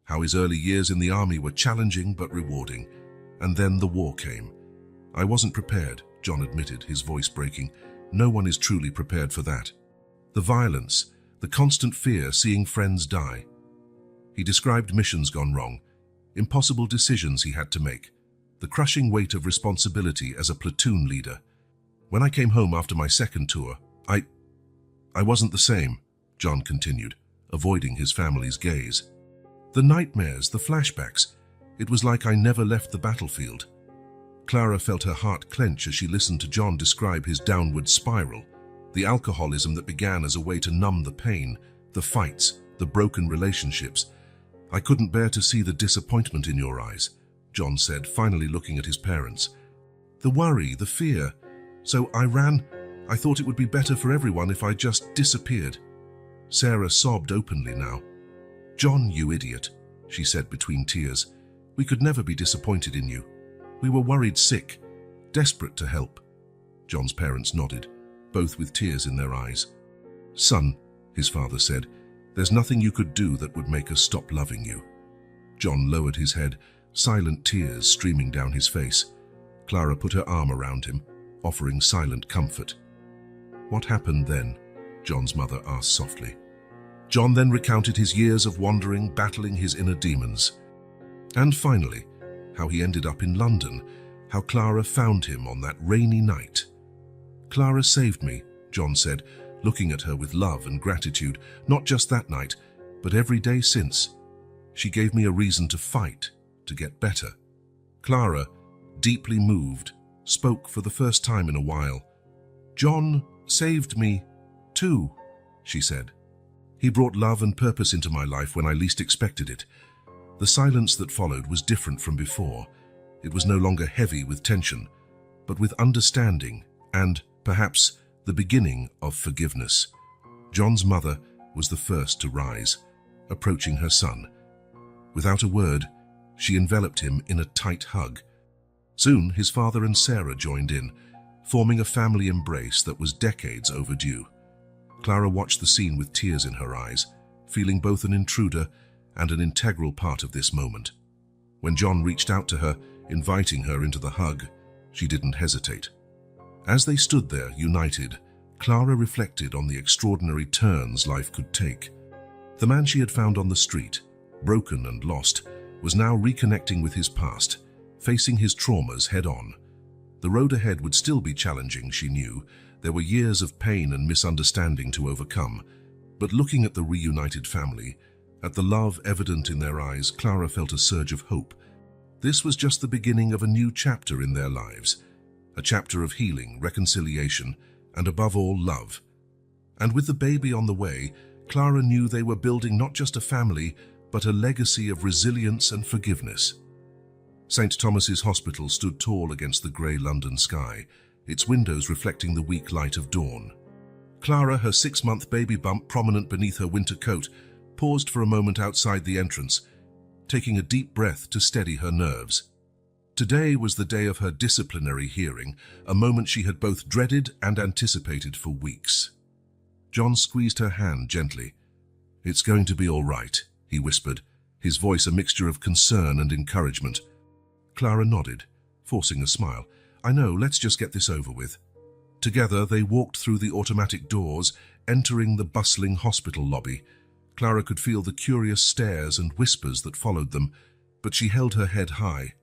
how his early years in the army were challenging but rewarding, and then the war came. "I wasn't prepared," John admitted, his voice breaking. "No one is truly prepared for that. The violence, the constant fear seeing friends die." He described missions gone wrong, impossible decisions he had to make, the crushing weight of responsibility as a platoon leader. "When I came home after my second tour, I wasn't the same," John continued, avoiding his family's gaze. "The nightmares, the flashbacks, it was like I never left the battlefield." Clara felt her heart clench as she listened to John describe his downward spiral, the alcoholism that began as a way to numb the pain, the fights, the broken relationships. "I couldn't bear to see the disappointment in your eyes," John said, finally looking at his parents. "The worry, the fear. So I ran. I thought it would be better for everyone if I just disappeared." Sarah sobbed openly now. "John, you idiot," she said between tears. "We could never be disappointed in you. We were worried sick, desperate to help." John's parents nodded, both with tears in their eyes. "Son," his father said, "there's nothing you could do that would make us stop loving you." John lowered his head, silent tears streaming down his face. Clara put her arm around him, offering silent comfort. "What happened then?" John's mother asked softly. John then recounted his years of wandering, battling his inner demons. And finally, how he ended up in London, how Clara found him on that rainy night. "Clara saved me," John said, looking at her with love and gratitude, not just that night, but every day since. "She gave me a reason to fight, to get better." Clara, deeply moved, spoke for the first time in a while. "John saved me, too," she said. "He brought love and purpose into my life when I least expected it." The silence that followed was different from before. It was no longer heavy with tension, but with understanding and, perhaps, the beginning of forgiveness. John's mother was the first to rise, approaching her son. Without a word, she enveloped him in a tight hug. Soon, his father and Sarah joined in, forming a family embrace that was decades overdue. Clara watched the scene with tears in her eyes, feeling both an intruder and an integral part of this moment. When John reached out to her, inviting her into the hug, she didn't hesitate. As they stood there, united, Clara reflected on the extraordinary turns life could take. The man she had found on the street, broken and lost, was now reconnecting with his past, facing his traumas head-on. The road ahead would still be challenging, she knew. There were years of pain and misunderstanding to overcome. But looking at the reunited family, at the love evident in their eyes, Clara felt a surge of hope. This was just the beginning of a new chapter in their lives, a chapter of healing, reconciliation, and above all, love. And with the baby on the way, Clara knew they were building not just a family, but a legacy of resilience and forgiveness. St. Thomas's Hospital stood tall against the grey London sky, its windows reflecting the weak light of dawn. Clara, her 6-month baby bump prominent beneath her winter coat, paused for a moment outside the entrance, taking a deep breath to steady her nerves. Today was the day of her disciplinary hearing, a moment she had both dreaded and anticipated for weeks. John squeezed her hand gently. "It's going to be all right," he whispered, his voice a mixture of concern and encouragement. Clara nodded, forcing a smile. "I know, let's just get this over with." Together they walked through the automatic doors, entering the bustling hospital lobby. Clara could feel the curious stares and whispers that followed them, but she held her head high.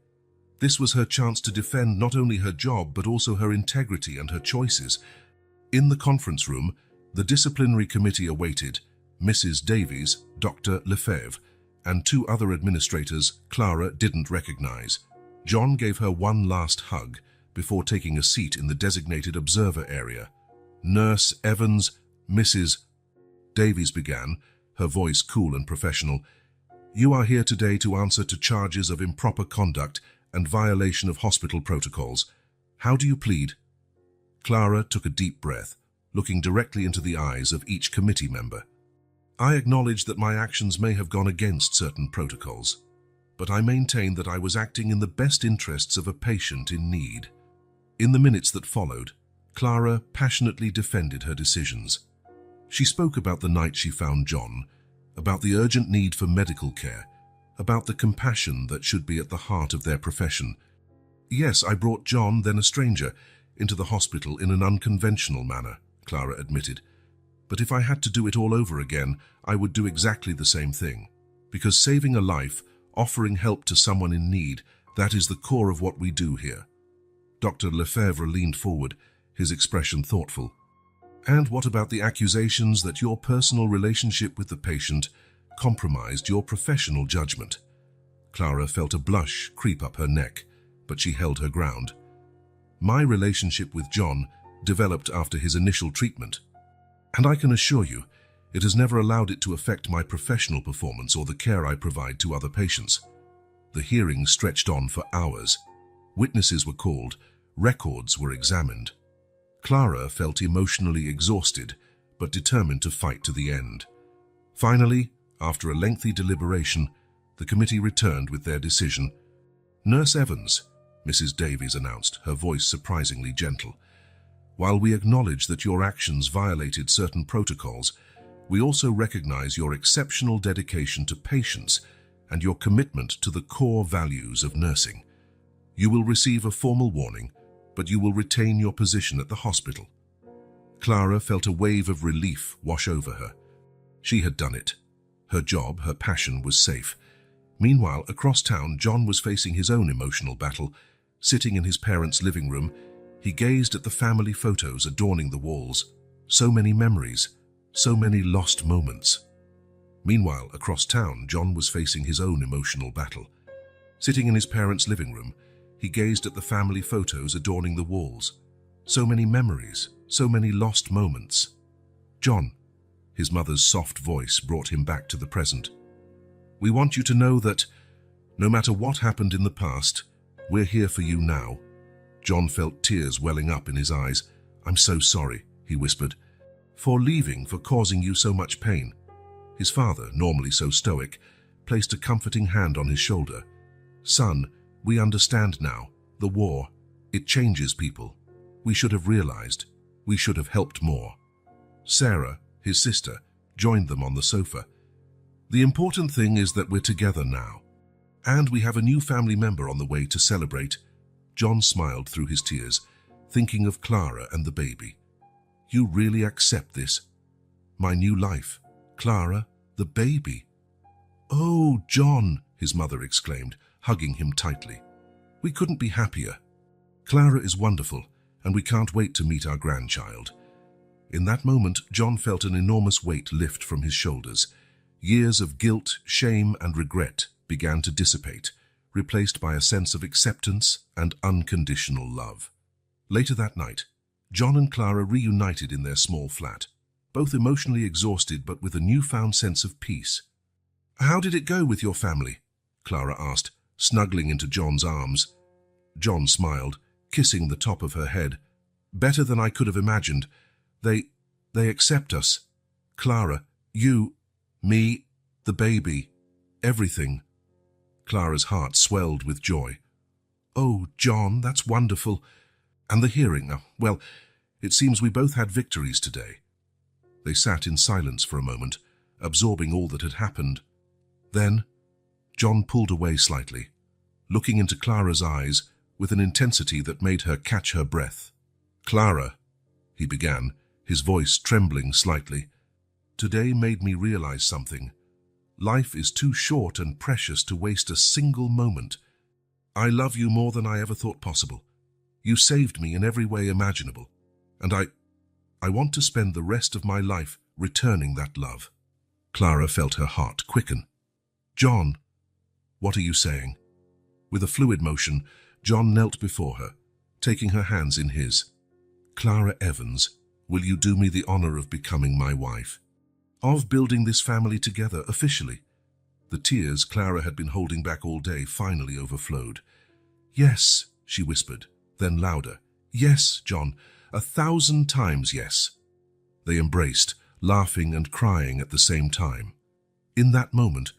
This was her chance to defend not only her job but also her integrity and her choices. In the conference room, the disciplinary committee awaited Mrs. Davies, Dr. Lefebvre, and 2 other administrators Clara didn't recognize. John gave her one last hug before taking a seat in the designated observer area. "Nurse Evans, Mrs. Davies began, her voice cool and professional. "You are here today to answer to charges of improper conduct and violation of hospital protocols. How do you plead?" Clara took a deep breath, looking directly into the eyes of each committee member. "I acknowledge that my actions may have gone against certain protocols, but I maintain that I was acting in the best interests of a patient in need." In the minutes that followed, Clara passionately defended her decisions. She spoke about the night she found John, about the urgent need for medical care, about the compassion that should be at the heart of their profession. "Yes, I brought John, then a stranger, into the hospital in an unconventional manner," Clara admitted. "But if I had to do it all over again, I would do exactly the same thing. Because saving a life, offering help to someone in need, that is the core of what we do here." Dr. Lefebvre leaned forward, his expression thoughtful. "And what about the accusations that your personal relationship with the patient compromised your professional judgment?" Clara felt a blush creep up her neck, but she held her ground. "My relationship with John developed after his initial treatment, and I can assure you, it has never allowed it to affect my professional performance or the care I provide to other patients." The hearing stretched on for hours. Witnesses were called, records were examined. Clara felt emotionally exhausted, but determined to fight to the end. Finally, after a lengthy deliberation, the committee returned with their decision. "Nurse Evans," Mrs. Davies announced, her voice surprisingly gentle, "while we acknowledge that your actions violated certain protocols, we also recognize your exceptional dedication to patients and your commitment to the core values of nursing. You will receive a formal warning, but you will retain your position at the hospital." Clara felt a wave of relief wash over her. She had done it. Her job, her passion was safe. Meanwhile, across town, John was facing his own emotional battle. Sitting in his parents' living room, he gazed at the family photos adorning the walls. So many memories, so many lost moments. Meanwhile, across town, John was facing his own emotional battle. Sitting in his parents' living room, he gazed at the family photos adorning the walls. So many memories, so many lost moments. "John," his mother's soft voice brought him back to the present. "We want you to know that, no matter what happened in the past, we're here for you now." John felt tears welling up in his eyes. "I'm so sorry," he whispered, "for leaving, for causing you so much pain." His father, normally so stoic, placed a comforting hand on his shoulder. "Son, we understand now. The war, it changes people. We should have realized. We should have helped more." Sarah, his sister, joined them on the sofa. "The important thing is that we're together now. And we have a new family member on the way to celebrate." John smiled through his tears, thinking of Clara and the baby. "You really accept this? My new life? Clara, the baby?" "Oh, John," his mother exclaimed, hugging him tightly. "We couldn't be happier. Clara is wonderful, and we can't wait to meet our grandchild." In that moment, John felt an enormous weight lift from his shoulders. Years of guilt, shame, and regret began to dissipate, replaced by a sense of acceptance and unconditional love. Later that night, John and Clara reunited in their small flat, both emotionally exhausted but with a newfound sense of peace. How did it go with your family? Clara asked, snuggling into John's arms. John smiled, kissing the top of her head. Better than I could have imagined. They accept us. Clara, you, me, the baby, everything. Clara's heart swelled with joy. Oh, John, that's wonderful. And the hearing, well, it seems we both had victories today. They sat in silence for a moment, absorbing all that had happened. Then, John pulled away slightly, looking into Clara's eyes with an intensity that made her catch her breath. Clara, he began, his voice trembling slightly, today made me realize something. Life is too short and precious to waste a single moment. I love you more than I ever thought possible. You saved me in every way imaginable, and I want to spend the rest of my life returning that love. Clara felt her heart quicken. John, what are you saying? With a fluid motion, John knelt before her, taking her hands in his. Clara Evans, will you do me the honor of becoming my wife? Of building this family together officially? The tears Clara had been holding back all day finally overflowed. Yes, she whispered, then louder. Yes, John, 1,000 times yes. They embraced, laughing and crying at the same time. In that moment,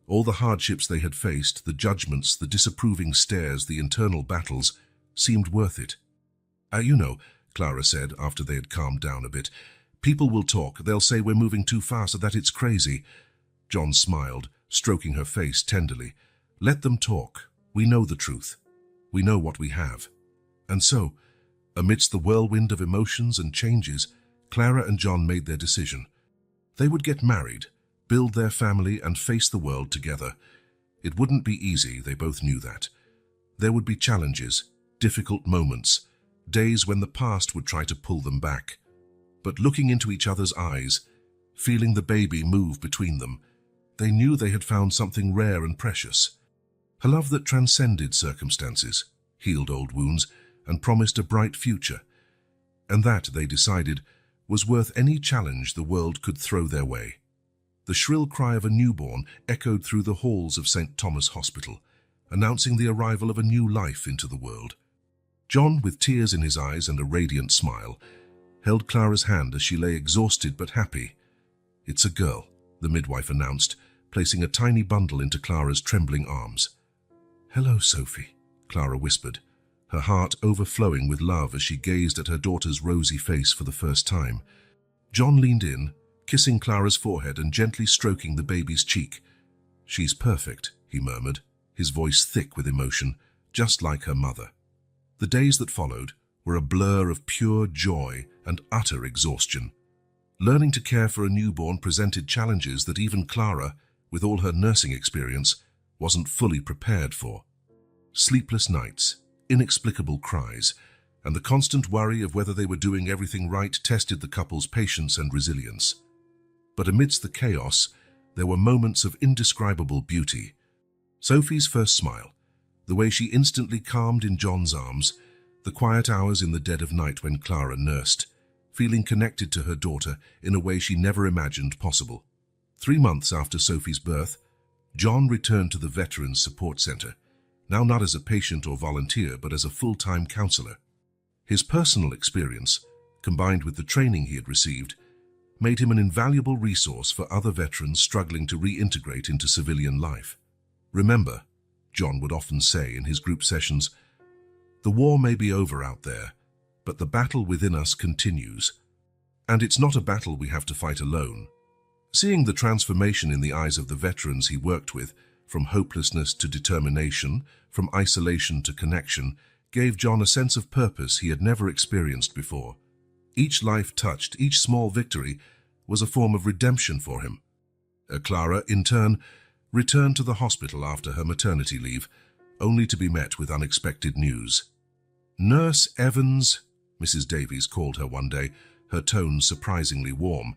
all the hardships they had faced, the judgments, the disapproving stares, the internal battles, seemed worth it. You know, Clara said after they had calmed down a bit, people will talk, they'll say we're moving too fast, that it's crazy. John smiled, stroking her face tenderly. Let them talk. We know the truth. We know what we have. And so, amidst the whirlwind of emotions and changes, Clara and John made their decision. They would get married, build their family, and face the world together. It wouldn't be easy, they both knew that. There would be challenges, difficult moments, days when the past would try to pull them back. But looking into each other's eyes, feeling the baby move between them, they knew they had found something rare and precious. A love that transcended circumstances, healed old wounds, and promised a bright future. And that, they decided, was worth any challenge the world could throw their way. The shrill cry of a newborn echoed through the halls of St. Thomas Hospital, announcing the arrival of a new life into the world. John, with tears in his eyes and a radiant smile, held Clara's hand as she lay exhausted but happy. It's a girl, the midwife announced, placing a tiny bundle into Clara's trembling arms. Hello, Sophie, Clara whispered, her heart overflowing with love as she gazed at her daughter's rosy face for the first time. John leaned in, kissing Clara's forehead and gently stroking the baby's cheek. She's perfect, he murmured, his voice thick with emotion, just like her mother. The days that followed were a blur of pure joy and utter exhaustion. Learning to care for a newborn presented challenges that even Clara, with all her nursing experience, wasn't fully prepared for. Sleepless nights, inexplicable cries, and the constant worry of whether they were doing everything right tested the couple's patience and resilience. But amidst the chaos, there were moments of indescribable beauty. Sophie's first smile, the way she instantly calmed in John's arms, the quiet hours in the dead of night when Clara nursed, feeling connected to her daughter in a way she never imagined possible. 3 months after Sophie's birth, John returned to the Veterans Support Center, now not as a patient or volunteer, but as a full-time counselor. His personal experience, combined with the training he had received, made him an invaluable resource for other veterans struggling to reintegrate into civilian life. Remember, John would often say in his group sessions, the war may be over out there, but the battle within us continues. And it's not a battle we have to fight alone. Seeing the transformation in the eyes of the veterans he worked with, from hopelessness to determination, from isolation to connection, gave John a sense of purpose he had never experienced before. Each life touched, each small victory, was a form of redemption for him. Clara, in turn, returned to the hospital after her maternity leave, only to be met with unexpected news. Nurse Evans, Mrs. Davies called her one day, her tone surprisingly warm.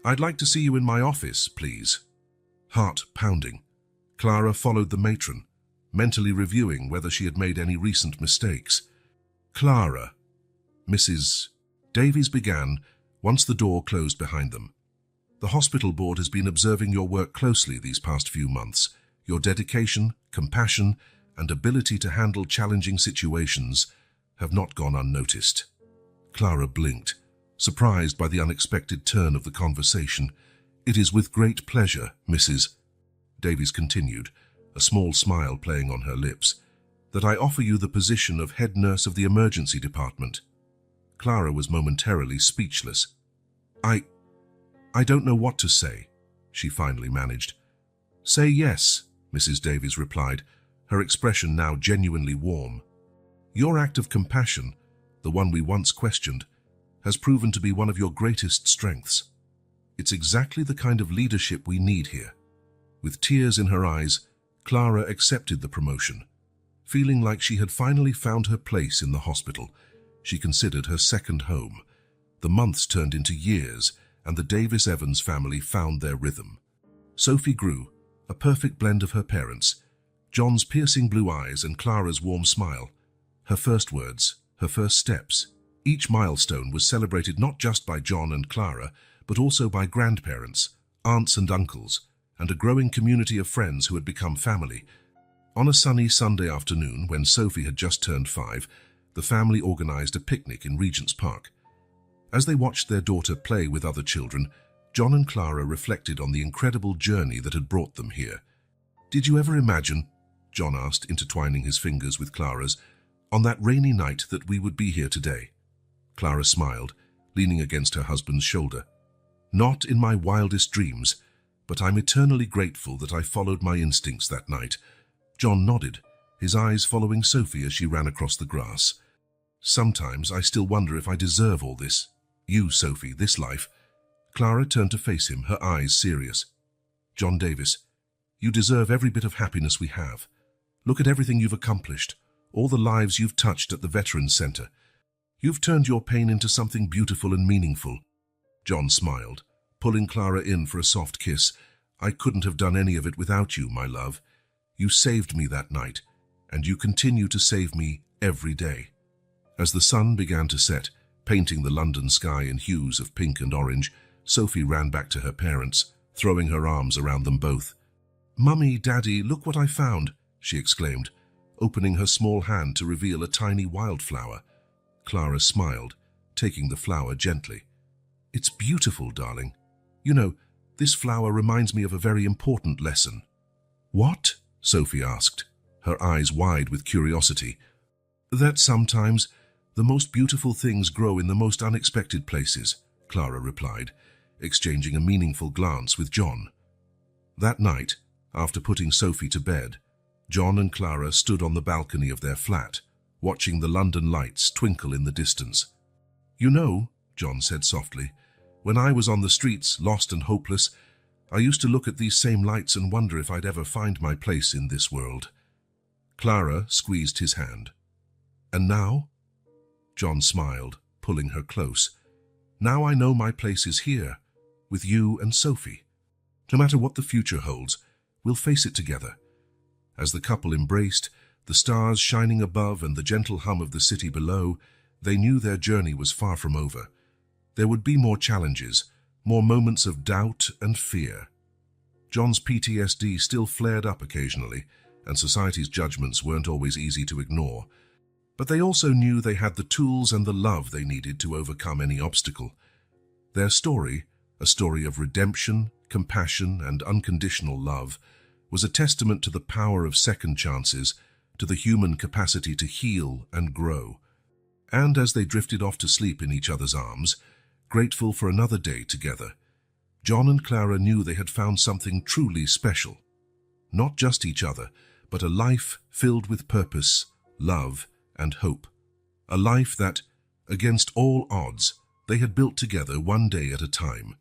I'd like to see you in my office, please. Heart pounding, Clara followed the matron, mentally reviewing whether she had made any recent mistakes. Clara, Mrs. Davies began once the door closed behind them. The hospital board has been observing your work closely these past few months. Your dedication, compassion, and ability to handle challenging situations have not gone unnoticed." Clara blinked, surprised by the unexpected turn of the conversation. "It is with great pleasure, Mrs. Davies continued, a small smile playing on her lips, "that I offer you the position of head nurse of the emergency department." Clara was momentarily speechless. I don't know what to say," she finally managed. "Say yes," Mrs. Davies replied, her expression now genuinely warm. "Your act of compassion, the one we once questioned, has proven to be one of your greatest strengths. It's exactly the kind of leadership we need here." With tears in her eyes, Clara accepted the promotion. Feeling like she had finally found her place in the hospital, she considered her second home. The months turned into years, and the Davies Evans family found their rhythm. Sophie grew, a perfect blend of her parents, John's piercing blue eyes and Clara's warm smile. Her first words, her first steps. Each milestone was celebrated not just by John and Clara, but also by grandparents, aunts and uncles, and a growing community of friends who had become family. On a sunny Sunday afternoon, when Sophie had just turned 5, the family organized a picnic in Regent's Park. As they watched their daughter play with other children, John and Clara reflected on the incredible journey that had brought them here. "Did you ever imagine," John asked, intertwining his fingers with Clara's, "on that rainy night that we would be here today?" Clara smiled, leaning against her husband's shoulder. "Not in my wildest dreams, but I'm eternally grateful that I followed my instincts that night." John nodded, his eyes following Sophie as she ran across the grass. "Sometimes I still wonder if I deserve all this. You, Sophie, this life." Clara turned to face him, her eyes serious. "John Davies, you deserve every bit of happiness we have. Look at everything you've accomplished, all the lives you've touched at the Veterans Center. You've turned your pain into something beautiful and meaningful." John smiled, pulling Clara in for a soft kiss. "I couldn't have done any of it without you, my love. You saved me that night, and you continue to save me every day." As the sun began to set, painting the London sky in hues of pink and orange, Sophie ran back to her parents, throwing her arms around them both. "Mummy, Daddy, look what I found," she exclaimed, opening her small hand to reveal a tiny wildflower. Clara smiled, taking the flower gently. "It's beautiful, darling. You know, this flower reminds me of a very important lesson." "What?" Sophie asked, her eyes wide with curiosity. "That sometimes the most beautiful things grow in the most unexpected places," Clara replied, exchanging a meaningful glance with John. That night, after putting Sophie to bed, John and Clara stood on the balcony of their flat, watching the London lights twinkle in the distance. "You know," John said softly, "when I was on the streets, lost and hopeless, I used to look at these same lights and wonder if I'd ever find my place in this world." Clara squeezed his hand. "And now?" John smiled, pulling her close. "Now I know my place is here, with you and Sophie. No matter what the future holds, we'll face it together." As the couple embraced, the stars shining above and the gentle hum of the city below, they knew their journey was far from over. There would be more challenges, more moments of doubt and fear. John's PTSD still flared up occasionally, and society's judgments weren't always easy to ignore. But they also knew they had the tools and the love they needed to overcome any obstacle. Their story, a story of redemption, compassion, and unconditional love, was a testament to the power of second chances, to the human capacity to heal and grow. And as they drifted off to sleep in each other's arms, grateful for another day together, John and Clara knew they had found something truly special. Not just each other, but a life filled with purpose, love, and hope. A life that, against all odds, they had built together one day at a time.